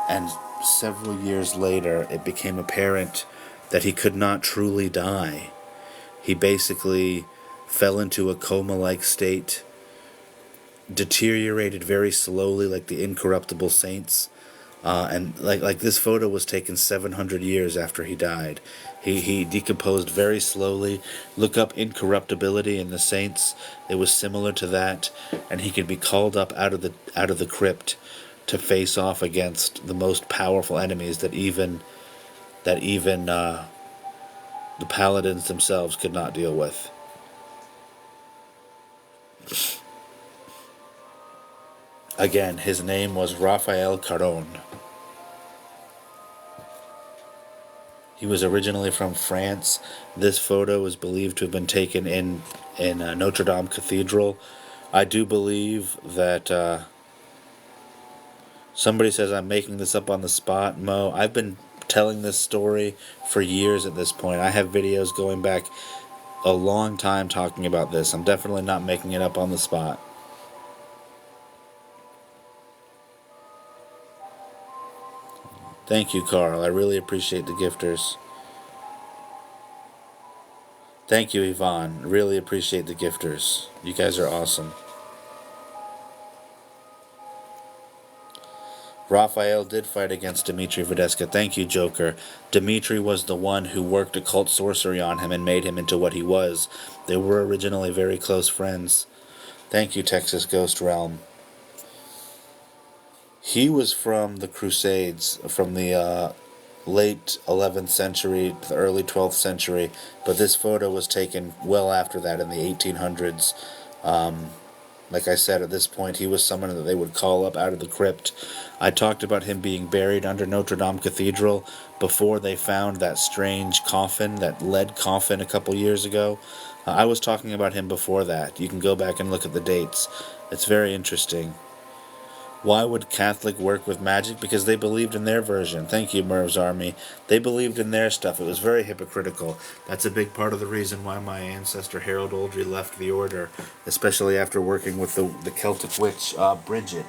[SPEAKER 1] and several years later, it became apparent that he could not truly die. He basically fell into a coma-like state, deteriorated very slowly like the incorruptible saints, and like this photo was taken 700 years after he died. He decomposed very slowly. Look up incorruptibility in the saints. It was similar to that, and he could be called up out of the crypt to face off against the most powerful enemies that even the paladins themselves could not deal with. Again, his name was Raphael Cardone. He was originally from France. This photo is believed to have been taken in Notre Dame Cathedral. I do believe that somebody says I'm making this up on the spot. Mo, I've been telling this story for years at this point. I have videos going back a long time talking about this. I'm definitely not making it up on the spot. Thank you, Carl. I really appreciate the gifters. Thank you, Yvonne. Really appreciate the gifters. You guys are awesome. Raphael did fight against Dmitri Vedeska. Thank you, Joker. Dmitri was the one who worked occult sorcery on him and made him into what he was. They were originally very close friends. Thank you, Texas Ghost Realm. He was from the Crusades, from the late 11th century to the early 12th century, but this photo was taken well after that in the 1800s. Like I said, at this point, he was someone that they would call up out of the crypt. I talked about him being buried under Notre Dame Cathedral before they found that strange coffin, that lead coffin a couple years ago. I was talking about him before that. You can go back and look at the dates. It's very interesting. Why would Catholic work with magic? Because they believed in their version. Thank you, Merv's Army. They believed in their stuff. It was very hypocritical. That's a big part of the reason why my ancestor Harold Oldrey left the order, especially after working with the Celtic witch Bridget.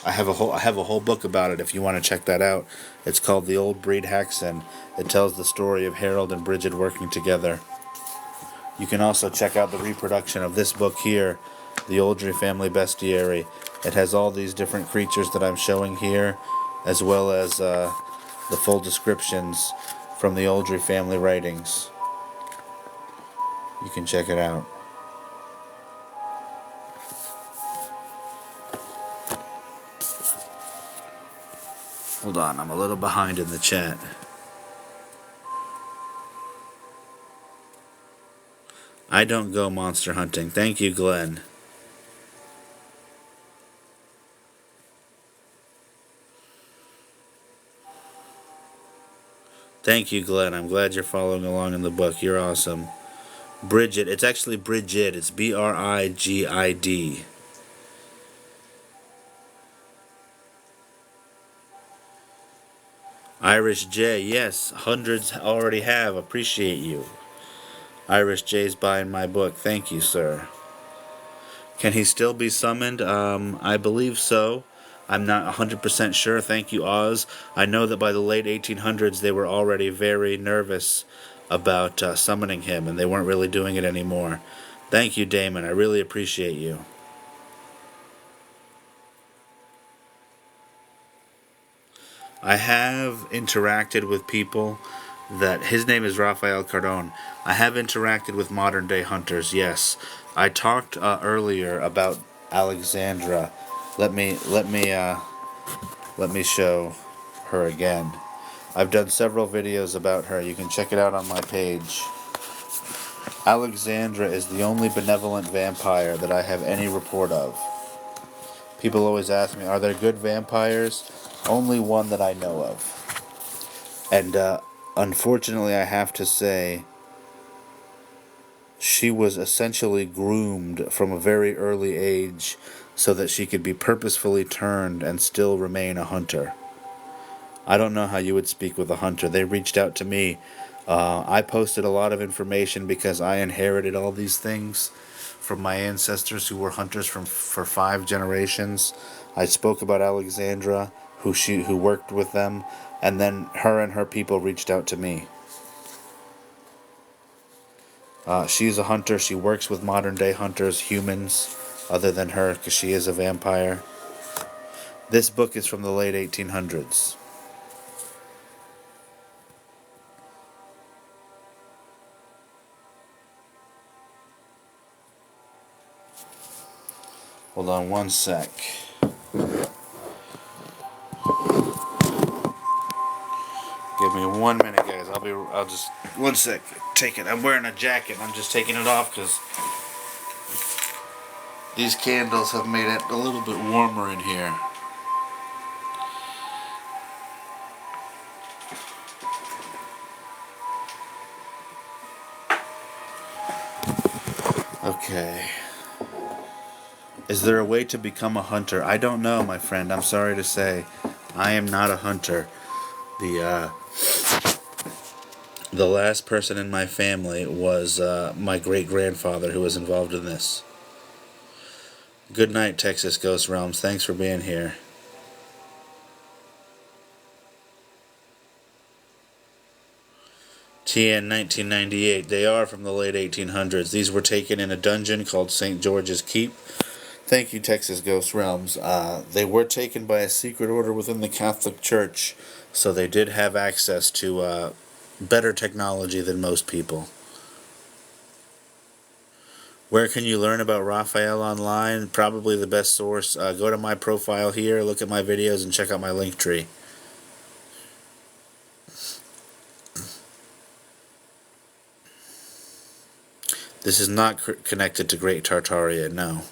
[SPEAKER 1] I have a whole book about it if you want to check that out. It's called The Old Breed Haxan. It tells the story of Harold and Bridget working together. You can also check out the reproduction of this book here, The Oldrey Family Bestiary. It has all these different creatures that I'm showing here, as well as the full descriptions from the Oldrey family writings. You can check it out. Hold on, I'm a little behind in the chat. I don't go monster hunting. Thank you, Glenn. Thank you, Glenn. I'm glad you're following along in the book. You're awesome. Bridget. It's actually Bridget. It's Brigid. Irish J. Yes, hundreds already have. Appreciate you. Irish J's buying my book. Thank you, sir. Can he still be summoned? I believe so. I'm not 100% sure. Thank you, Oz. I know that by the late 1800s they were already very nervous about summoning him, and they weren't really doing it anymore. Thank you, Damon. I really appreciate you. I have interacted with people that... His name is Raphael Cardone. I have interacted with modern day hunters, yes. I talked earlier about Alexandra. Let me show her again. I've done several videos about her. You can check it out on my page. Alexandra is the only benevolent vampire that I have any report of. People always ask me, are there good vampires? Only one that I know of. And unfortunately, I have to say, she was essentially groomed from a very early age so that she could be purposefully turned and still remain a hunter. I don't know how you would speak with a hunter. They reached out to me. I posted a lot of information because I inherited all these things from my ancestors who were hunters for 5 generations. I spoke about Alexandra, who worked with them, and then her and her people reached out to me. She's a hunter. She works with modern day hunters, humans, other than her, because she is a vampire. This book is from the late 1800s. Hold on one sec. Give me 1 minute, guys. I'll just... 1 sec. Take it. I'm wearing a jacket. I'm just taking it off because these candles have made it a little bit warmer in here. Okay. Is there a way to become a hunter? I don't know, my friend. I'm sorry to say. I am not a hunter. The last person in my family was my great-grandfather who was involved in this. Good night, Texas Ghost Realms. Thanks for being here. TN 1998. They are from the late 1800s. These were taken in a dungeon called St. George's Keep. Thank you, Texas Ghost Realms. They were taken by a secret order within the Catholic Church, so they did have access to better technology than most people. Where can you learn about Raphael online? Probably the best source. Go to my profile here, look at my videos, and check out my link tree. This is not connected to Great Tartaria, no.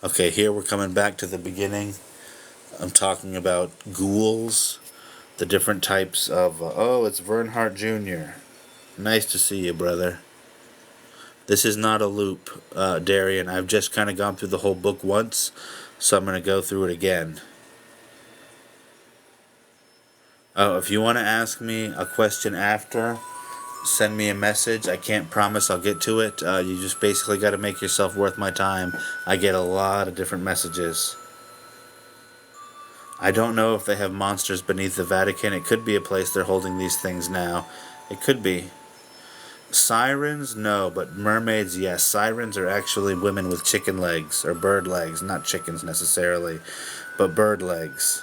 [SPEAKER 1] Okay, here we're coming back to the beginning. I'm talking about ghouls, the different types of... oh, it's Vernhart Jr. Nice to see you, brother. This is not a loop, Darian. I've just kind of gone through the whole book once, so I'm going to go through it again. Oh, if you want to ask me a question after, send me a message. I can't promise I'll get to it. You just basically got to make yourself worth my time. I get a lot of different messages. I don't know if they have monsters beneath the Vatican. It could be a place they're holding these things now. It could be. Sirens? No, but mermaids, yes. Sirens are actually women with chicken legs, or bird legs. Not chickens necessarily, but bird legs.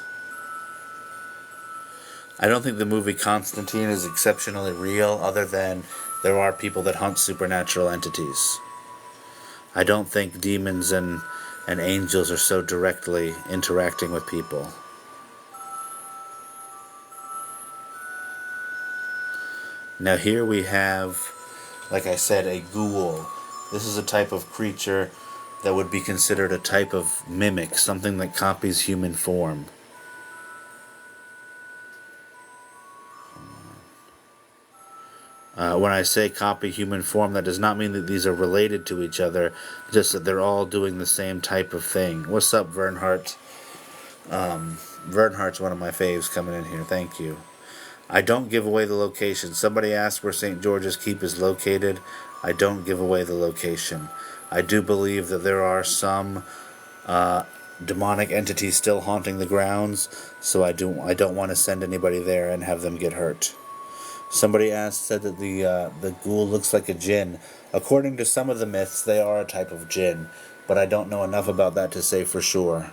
[SPEAKER 1] I don't think the movie Constantine is exceptionally real, other than there are people that hunt supernatural entities. I don't think demons and angels are so directly interacting with people. Now here we have, like I said, a ghoul. This is a type of creature that would be considered a type of mimic, something that copies human form. When I say copy human form, that does not mean that these are related to each other, just that they're all doing the same type of thing. What's up, Vernhart? Vernhart's one of my faves coming in here, thank you. I don't give away the location. Somebody asked where St. George's Keep is located. I don't give away the location. I do believe that there are some demonic entities still haunting the grounds, so I don't want to send anybody there and have them get hurt. Somebody said that the ghoul looks like a djinn. According to some of the myths, they are a type of djinn, but I don't know enough about that to say for sure.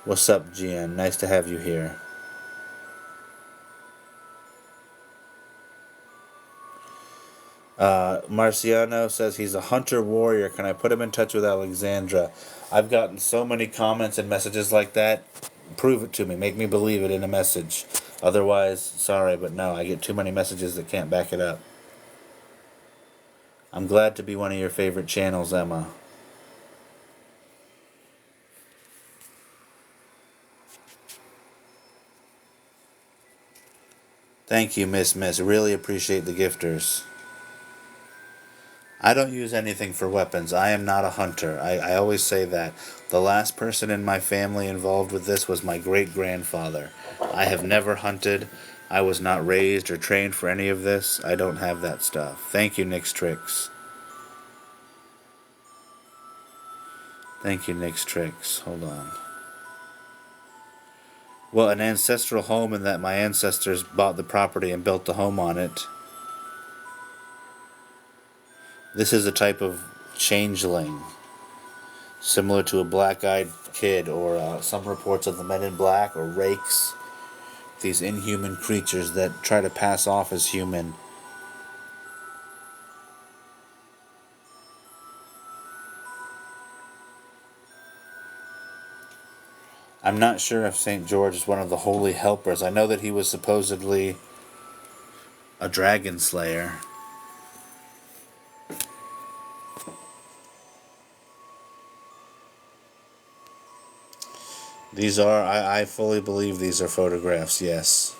[SPEAKER 1] What's up, Gian? Nice to have you here. Marciano says he's a hunter warrior. Can I put him in touch with Alexandra? I've gotten so many comments and messages like that. Prove it to me. Make me believe it in a message. Otherwise, sorry, but no, I get too many messages that can't back it up. I'm glad to be one of your favorite channels, Emma. Thank you, Miss. Really appreciate the gifters. I don't use anything for weapons. I am not a hunter. I always say that. The last person in my family involved with this was my great-grandfather. I have never hunted. I was not raised or trained for any of this. I don't have that stuff. Thank you, Nick's Tricks. Thank you, Nick's Tricks. Hold on. Well, an ancestral home in that my ancestors bought the property and built the home on it. This is a type of changeling, similar to a black-eyed kid or some reports of the Men in Black or rakes. These inhuman creatures that try to pass off as human. I'm not sure if St. George is one of the holy helpers. I know that he was supposedly a dragon slayer. These are, I fully believe these are photographs, yes.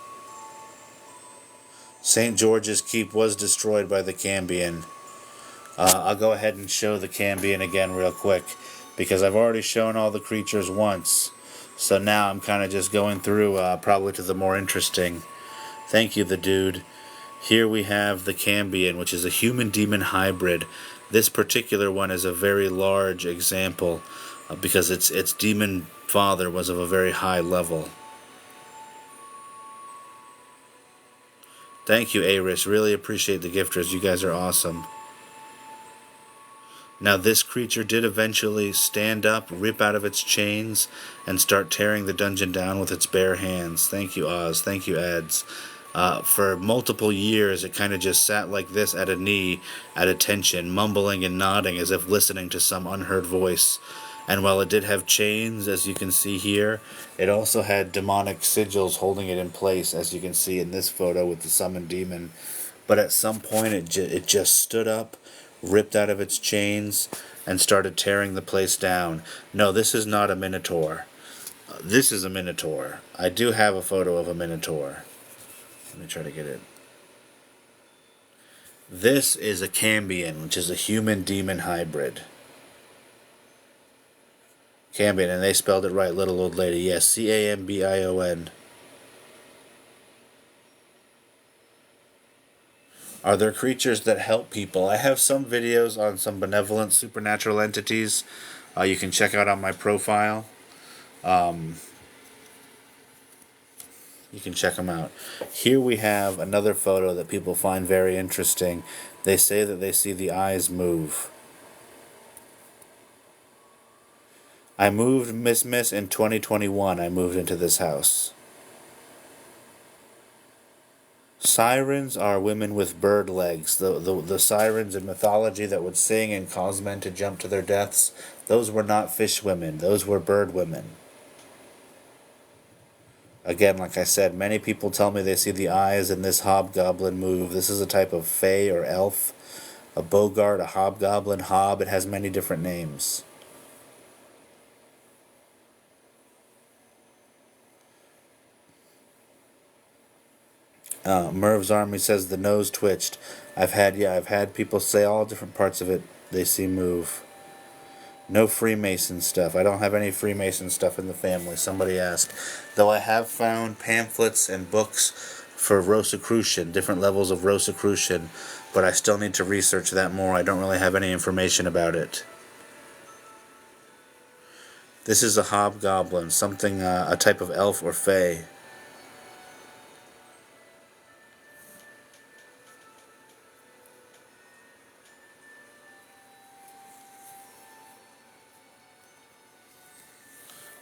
[SPEAKER 1] St. George's Keep was destroyed by the Cambian. I'll go ahead and show the Cambian again real quick, because I've already shown all the creatures once. So now I'm kind of just going through probably to the more interesting. Thank you, the dude. Here we have the Cambian, which is a human-demon hybrid. This particular one is a very large example because its demon father was of a very high level. Thank you, Aris. Really appreciate the gifters. You guys are awesome. Now, this creature did eventually stand up, rip out of its chains, and start tearing the dungeon down with its bare hands. Thank you, Oz. Thank you, Eds. For multiple years, it kind of just sat like this at a knee, at attention, mumbling and nodding as if listening to some unheard voice. And while it did have chains, as you can see here, it also had demonic sigils holding it in place, as you can see in this photo with the summoned demon. But at some point, it just stood up, ripped out of its chains, and started tearing the place down. No, this is not a Minotaur. This is a Minotaur. I do have a photo of a Minotaur. Let me try to get it. This is a Cambian, which is a human-demon hybrid. Cambion, and they spelled it right, little old lady. Yes, Cambion. Are there creatures that help people? I have some videos on some benevolent supernatural entities you can check out on my profile. You can check them out. Here we have another photo that people find very interesting. They say that they see the eyes move. I moved Miss in 2021. I moved into this house. Sirens are women with bird legs. The sirens in mythology that would sing and cause men to jump to their deaths, those were not fish women. Those were bird women. Again, like I said, many people tell me they see the eyes in this hobgoblin move. This is a type of fae or elf. A bogart, a hobgoblin, hob. It has many different names. Merv's Army says the nose twitched. I've had people say all different parts of it they see move. No Freemason stuff. I don't have any Freemason stuff in the family, somebody asked. Though I have found pamphlets and books for Rosicrucian, different levels of Rosicrucian, but I still need to research that more. I don't really have any information about it. This is a hobgoblin, something, a type of elf or fae.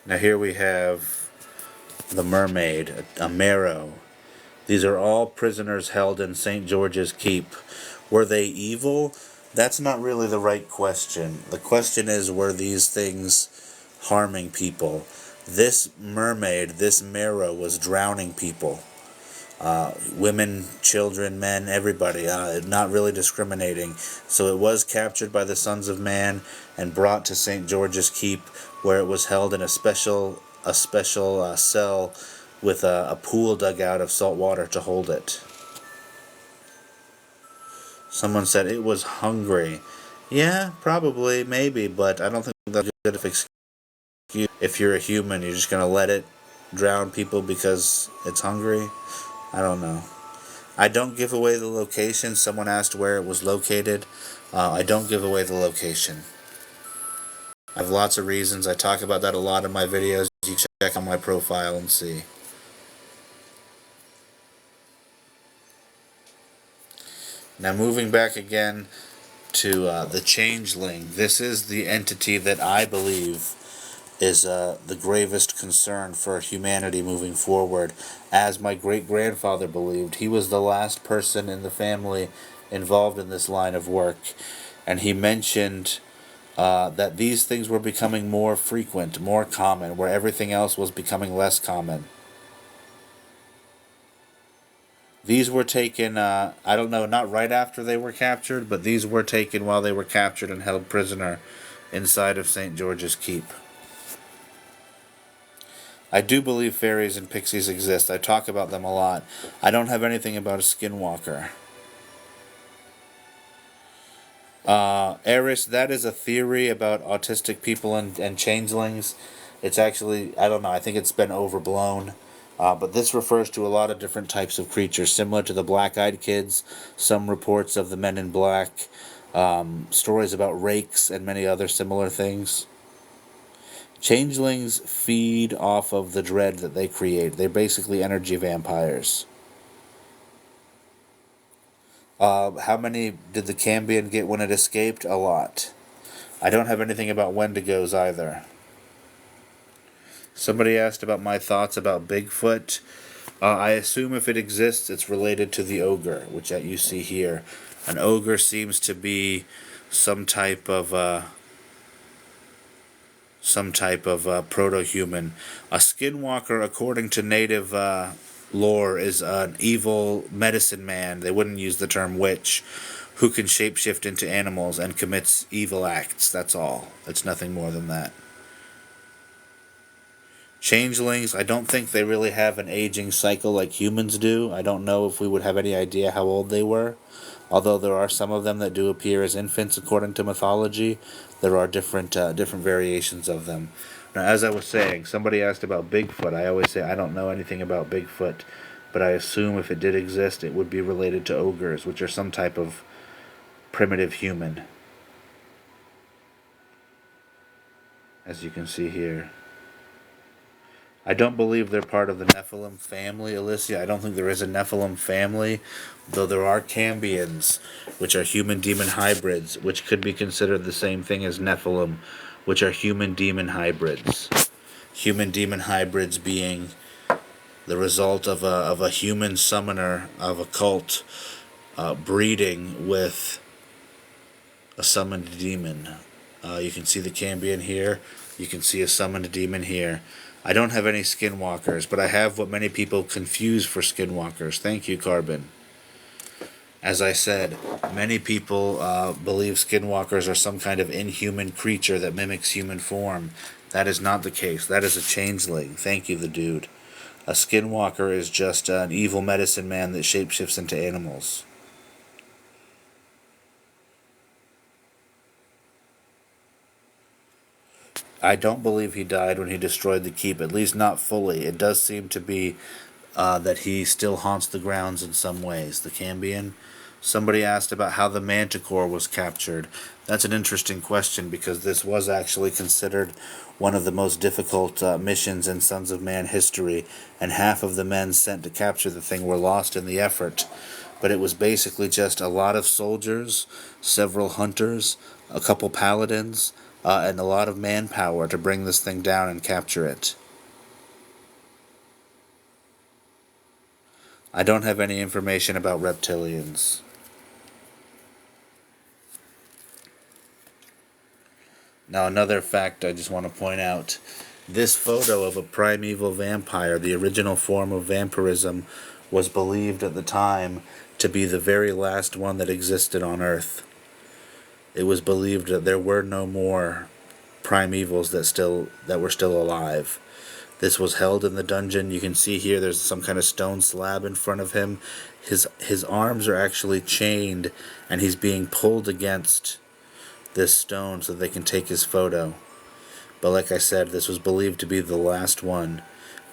[SPEAKER 1] Now here we have the mermaid, a Mero. These are all prisoners held in St. George's Keep. Were they evil? That's not really the right question. The question is, were these things harming people? This mermaid, this Mero, was drowning people. Women, children, men, everybody, not really discriminating. So it was captured by the Sons of Man and brought to St. George's Keep, where it was held in a special cell with a pool dug out of salt water to hold it. Someone said it was hungry. Yeah, probably, maybe, but I don't think that's a good excuse. If you're a human, you're just going to let it drown people because it's hungry? I don't know. I don't give away the location. Someone asked where it was located. I don't give away the location. I have lots of reasons. I talk about that a lot in my videos. You check on my profile and see. Now moving back again to the Changeling. This is the entity that I believe is the gravest concern for humanity moving forward. As my great-grandfather believed, he was the last person in the family involved in this line of work. And he mentioned that these things were becoming more frequent, more common, where everything else was becoming less common. These were taken, I don't know, not right after they were captured, but these were taken while they were captured and held prisoner inside of St. George's Keep. I do believe fairies and pixies exist. I talk about them a lot. I don't have anything about a skinwalker. Eris, that is a theory about autistic people and changelings. It's actually, I don't know, I think it's been overblown. But this refers to a lot of different types of creatures, similar to the black-eyed kids, some reports of the men in black, stories about rakes, and many other similar things. Changelings feed off of the dread that they create. They're basically energy vampires. How many did the Cambian get when it escaped? A lot. I don't have anything about Wendigos either. Somebody asked about my thoughts about Bigfoot. I assume if it exists, it's related to the ogre, which you see here. An ogre seems to be some type of proto-human. A skinwalker, according to native lore, is an evil medicine man. They wouldn't use the term witch, who can shapeshift into animals and commits evil acts. That's all. It's nothing more than that. Changelings, I don't think they really have an aging cycle like humans do. I don't know if we would have any idea how old they were. Although there are some of them that do appear as infants according to mythology, there are different variations of them. Now, as I was saying, somebody asked about Bigfoot. I always say I don't know anything about Bigfoot, but I assume if it did exist, it would be related to ogres, which are some type of primitive human. As you can see here. I don't believe they're part of the Nephilim family, Alicia. I don't think there is a Nephilim family, though there are Cambians, which are human-demon hybrids, which could be considered the same thing as Nephilim, which are human-demon hybrids. Human-demon hybrids being the result of a human summoner of a cult breeding with a summoned demon. You can see the Cambian here. You can see a summoned demon here. I don't have any skinwalkers, but I have what many people confuse for skinwalkers. Thank you, Carbon. As I said, many people believe skinwalkers are some kind of inhuman creature that mimics human form. That is not the case. That is a changeling. Thank you, the dude. A skinwalker is just an evil medicine man that shapeshifts into animals. I don't believe he died when he destroyed the keep, at least not fully. It does seem to be that he still haunts the grounds in some ways, the Cambian. Somebody asked about how the Manticore was captured. That's an interesting question because this was actually considered one of the most difficult missions in Sons of Man history, and half of the men sent to capture the thing were lost in the effort. But it was basically just a lot of soldiers, several hunters, a couple paladins, and a lot of manpower to bring this thing down and capture it. I don't have any information about reptilians. Now, another fact I just want to point out. This photo of a primeval vampire, the original form of vampirism, was believed at the time to be the very last one that existed on Earth. It was believed that there were no more primevals that were still alive. This was held in the dungeon. You can see here there's some kind of stone slab in front of him. His arms are actually chained, and he's being pulled against this stone so they can take his photo. But like I said, this was believed to be the last one.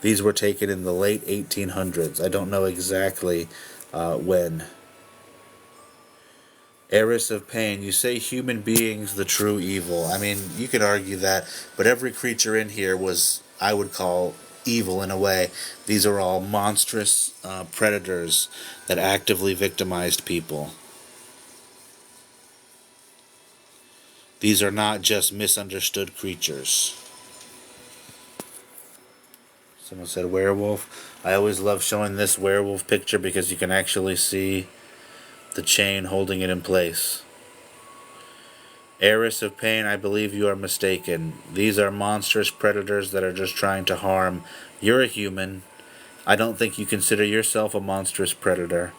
[SPEAKER 1] These were taken in the late 1800s. I don't know exactly when. Heiress of Pain, you say human beings the true evil. I mean, you could argue that, but every creature in here was, I would call, evil in a way. These are all monstrous predators that actively victimized people. These are not just misunderstood creatures. Someone said werewolf. I always love showing this werewolf picture because you can actually see the chain holding it in place. Heiress of Pain, I believe you are mistaken. These are monstrous predators that are just trying to harm. You're a human. I don't think you consider yourself a monstrous predator.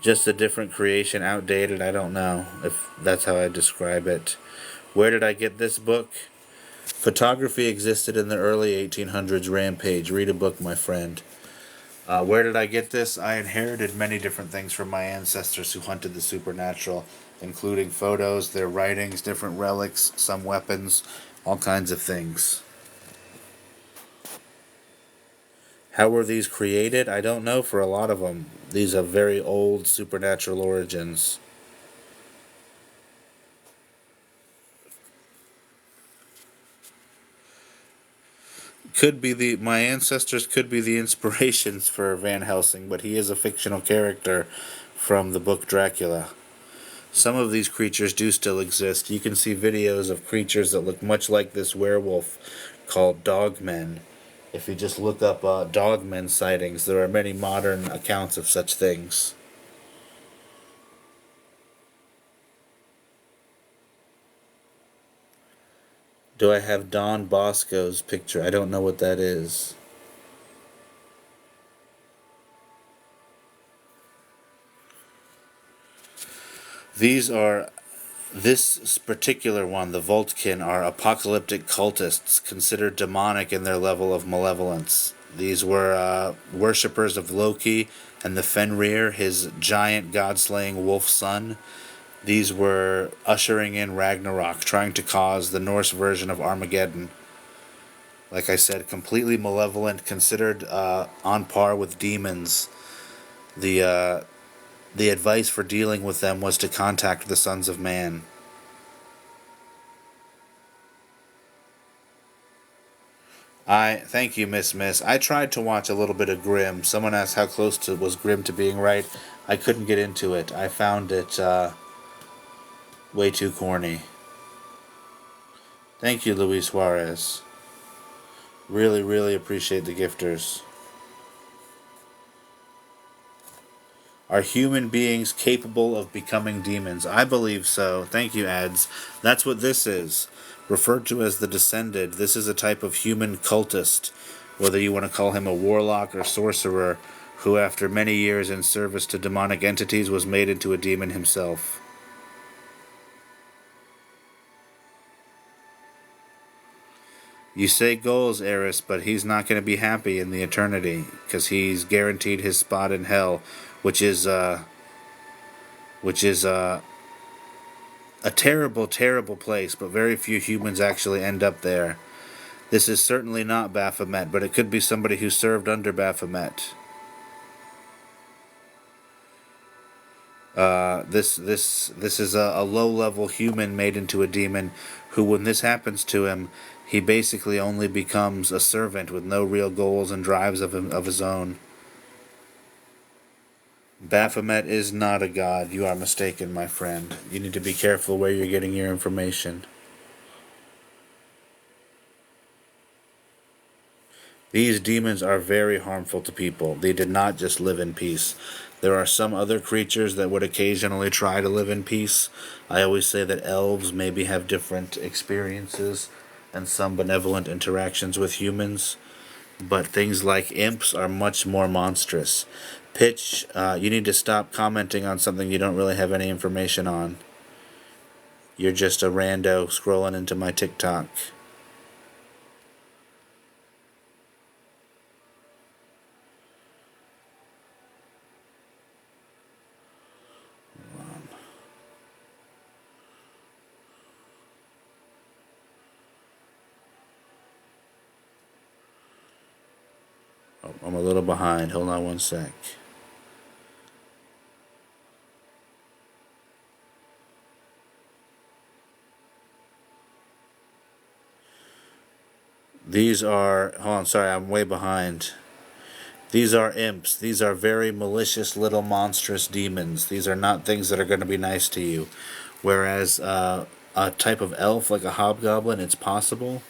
[SPEAKER 1] Just a different creation, outdated, I don't know if that's how I describe it. Where did I get this book? Photography existed in the early 1800s. Rampage. Read a book, my friend. Where did I get this? I inherited many different things from my ancestors who hunted the supernatural, including photos, their writings, different relics, some weapons, all kinds of things. How were these created? I don't know for a lot of them. These are very old supernatural origins. My ancestors could be the inspirations for Van Helsing, but he is a fictional character from the book Dracula. Some of these creatures do still exist. You can see videos of creatures that look much like this werewolf called dogmen. If you just look up dogmen sightings, there are many modern accounts of such things. Do I have Don Bosco's picture? I don't know what that is. This particular one, the Voltkin, are apocalyptic cultists considered demonic in their level of malevolence. These were worshippers of Loki and the Fenrir, his giant god-slaying wolf son. These were ushering in Ragnarok, trying to cause the Norse version of Armageddon. Like I said, completely malevolent, considered on par with demons. The advice for dealing with them was to contact the Sons of Man. Thank you, Miss. I tried to watch a little bit of Grimm. Someone asked how close was Grimm to being right. I couldn't get into it. I found it way too corny. Thank you, Luis Suarez. Really, really appreciate the gifters. Are human beings capable of becoming demons? I believe so. Thank you, Ads. That's what this is. Referred to as the Descended, this is a type of human cultist, whether you want to call him a warlock or sorcerer, who after many years in service to demonic entities was made into a demon himself. You say Ghouls, Eris, but he's not going to be happy in the eternity, because he's guaranteed his spot in hell, which is a terrible, terrible place, but very few humans actually end up there. This is certainly not Baphomet, but it could be somebody who served under Baphomet. This is a low-level human made into a demon, who, when this happens to him, he basically only becomes a servant with no real goals and drives of his own. Baphomet is not a god. You are mistaken, my friend. You need to be careful where you're getting your information. These demons are very harmful to people. They did not just live in peace. There are some other creatures that would occasionally try to live in peace. I always say that elves maybe have different experiences and some benevolent interactions with humans. But things like imps are much more monstrous. Pitch, you need to stop commenting on something you don't really have any information on. You're just a rando scrolling into my TikTok. Oh, I'm a little behind. Hold on one sec. Hold on, sorry, I'm way behind. These are imps. These are very malicious little monstrous demons. These are not things that are going to be nice to you. Whereas a type of elf, like a hobgoblin, it's possible.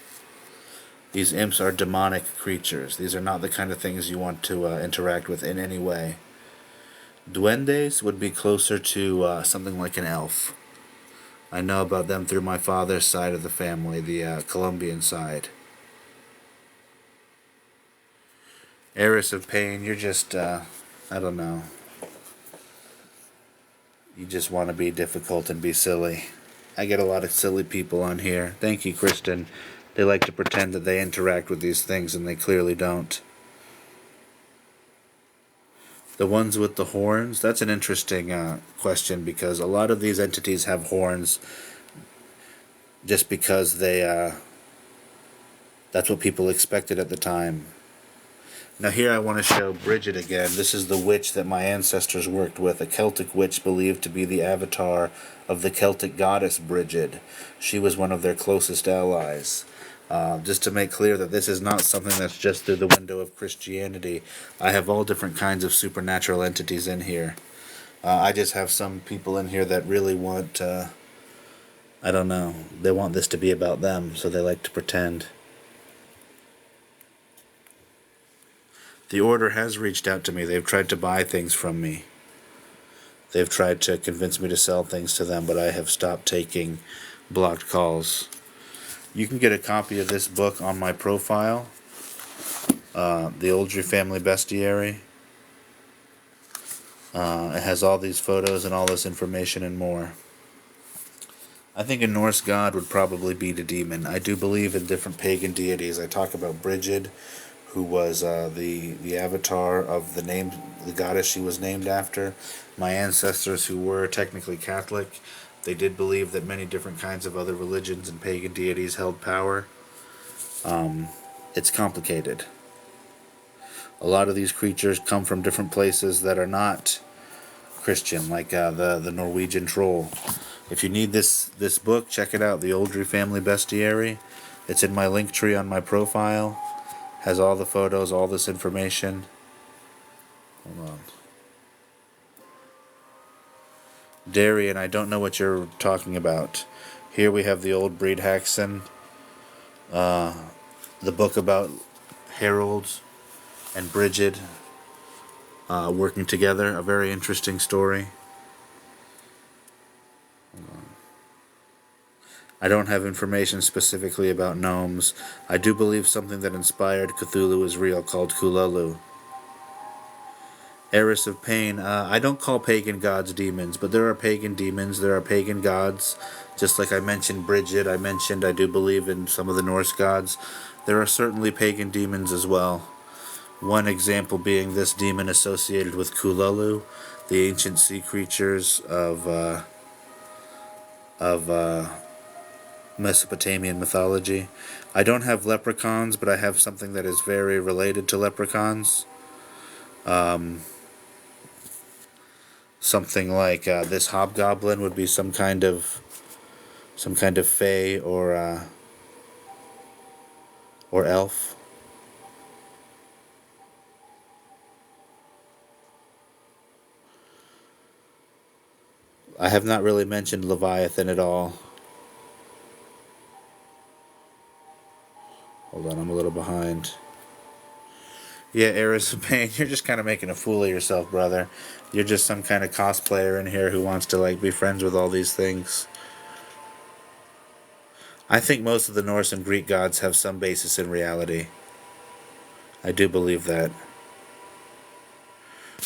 [SPEAKER 1] These imps are demonic creatures. These are not the kind of things you want to interact with in any way. Duendes would be closer to something like an elf. I know about them through my father's side of the family, the Colombian side. Heiress of Pain, you're just, I don't know. You just want to be difficult and be silly. I get a lot of silly people on here. Thank you, Kristen. They like to pretend that they interact with these things, and they clearly don't. The ones with the horns, that's an interesting question, because a lot of these entities have horns just because that's what people expected at the time. Now here I want to show Bridget again. This is the witch that my ancestors worked with, a Celtic witch believed to be the avatar of the Celtic goddess Bridget. She was one of their closest allies. Just to make clear that this is not something that's just through the window of Christianity. I have all different kinds of supernatural entities in here. I just have some people in here that really want, I don't know, they want this to be about them, so they like to pretend. The Order has reached out to me. They've tried to buy things from me. They've tried to convince me to sell things to them, but I have stopped taking blocked calls. You can get a copy of this book on my profile, the Oldrey Family Bestiary. It has all these photos and all this information and more. I think a Norse god would probably be the demon. I do believe in different pagan deities. I talk about Brigid, who was the avatar of the goddess she was named after. My ancestors, who were technically Catholic, they did believe that many different kinds of other religions and pagan deities held power. It's complicated. A lot of these creatures come from different places that are not Christian, like the Norwegian troll. If you need this book, check it out, the Oldrey Family Bestiary. It's in my link tree on my profile. Has all the photos, all this information. Hold on. Darian, I don't know what you're talking about. Here we have the Old Breed Haxon. The book about Harold and Brigid working together. A very interesting story. I don't have information specifically about gnomes. I do believe something that inspired Cthulhu is real, called Kululu. Heiress of Pain. I don't call pagan gods demons, but there are pagan demons, there are pagan gods. Just like I mentioned Brigid, I do believe in some of the Norse gods. There are certainly pagan demons as well. One example being this demon associated with Kululu, the ancient sea creatures of Mesopotamian mythology. I don't have leprechauns, but I have something that is very related to leprechauns. Something like this hobgoblin would be some kind of fae or elf. I have not really mentioned Leviathan at all. Hold on, I'm a little behind. Yeah, Heiress of Pain, you're just kind of making a fool of yourself, brother. You're just some kind of cosplayer in here who wants to, like, be friends with all these things. I think most of the Norse and Greek gods have some basis in reality. I do believe that.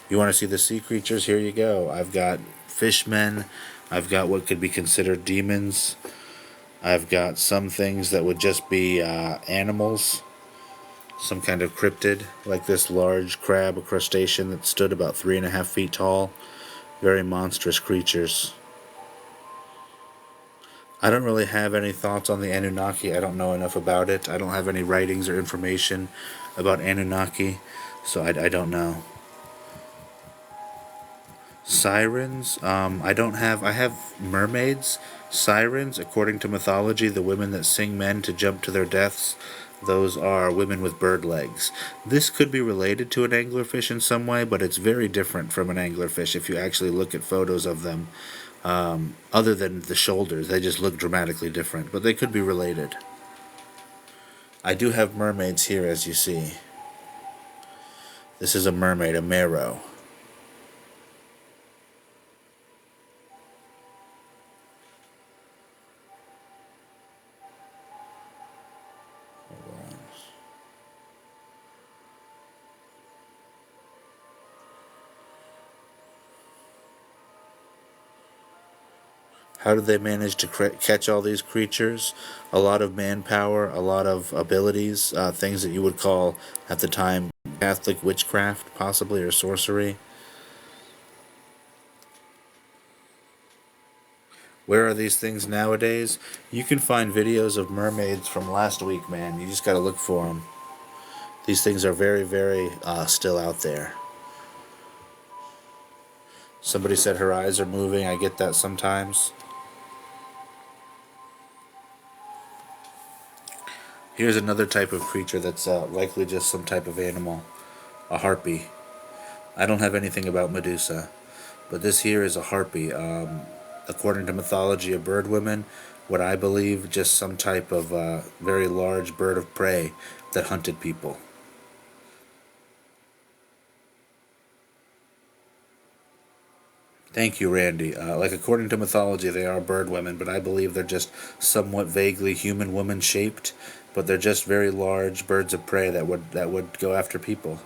[SPEAKER 1] You want to see the sea creatures? Here you go. I've got fishmen. I've got what could be considered demons. I've got some things that would just be animals. Some kind of cryptid, like this large crab, a crustacean that stood about 3.5 feet tall. Very monstrous creatures. I don't really have any thoughts on the Anunnaki. I don't know enough about it. I don't have any writings or information about Anunnaki, so I don't know. Sirens, I have mermaids. Sirens, according to mythology, the women that sing men to jump to their deaths, those are women with bird legs. This could be related to an anglerfish in some way, but it's very different from an anglerfish if you actually look at photos of them. Other than the shoulders, they just look dramatically different, but they could be related. I do have mermaids here, as you see. This is a mermaid, a mero. How did they manage to catch all these creatures? A lot of manpower, a lot of abilities, things that you would call, at the time, Catholic witchcraft, possibly, or sorcery. Where are these things nowadays? You can find videos of mermaids from last week, man. You just gotta look for them. These things are very, very still out there. Somebody said her eyes are moving. I get that sometimes. Here's another type of creature that's likely just some type of animal. A harpy. I don't have anything about Medusa, but this here is a harpy. According to mythology, a bird woman, what I believe, just some type of very large bird of prey that hunted people. Thank you, Randy. Like, according to mythology, they are bird women, but I believe they're just somewhat vaguely human woman shaped, but they're just very large birds of prey that would go after people.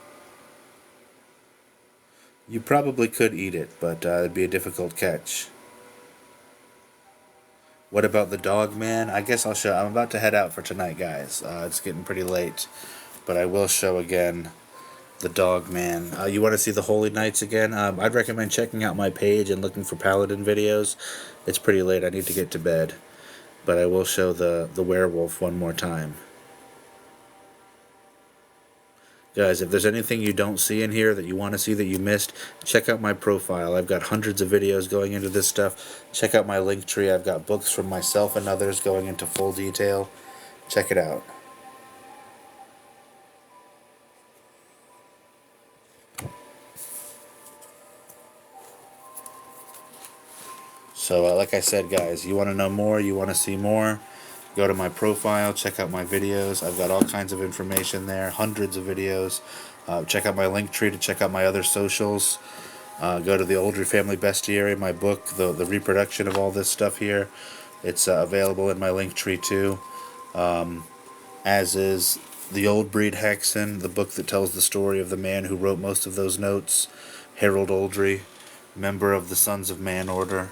[SPEAKER 1] You probably could eat it, but it'd be a difficult catch. What about the dog man? I guess I'll show. I'm about to head out for tonight, guys. It's getting pretty late, but I will show again the dog man. You want to see the Holy Knights again? I'd recommend checking out my page and looking for Paladin videos. It's pretty late. I need to get to bed, but I will show the werewolf one more time. Guys, if there's anything you don't see in here that you want to see that you missed, check out my profile. I've got hundreds of videos going into this stuff. Check out my link tree. I've got books from myself and others going into full detail. Check it out. So, like I said, guys, you want to know more, you want to see more, go to my profile, check out my videos. I've got all kinds of information there, hundreds of videos. Check out my link tree to check out my other socials. Go to the Oldrey Family Bestiary, my book, the reproduction of all this stuff here. It's available in my link tree too. As is the Old Breed Hexen, the book that tells the story of the man who wrote most of those notes, Harold Oldrey, member of the Sons of Man Order,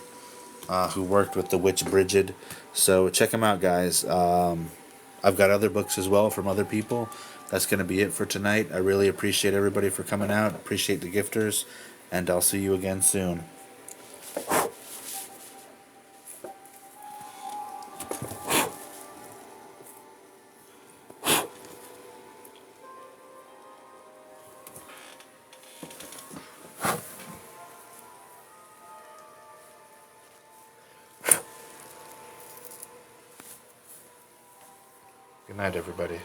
[SPEAKER 1] who worked with the witch Brigid. So check them out, guys. I've got other books as well from other people. That's going to be it for tonight. I really appreciate everybody for coming out. Appreciate the gifters. And I'll see you again soon. Good night, everybody.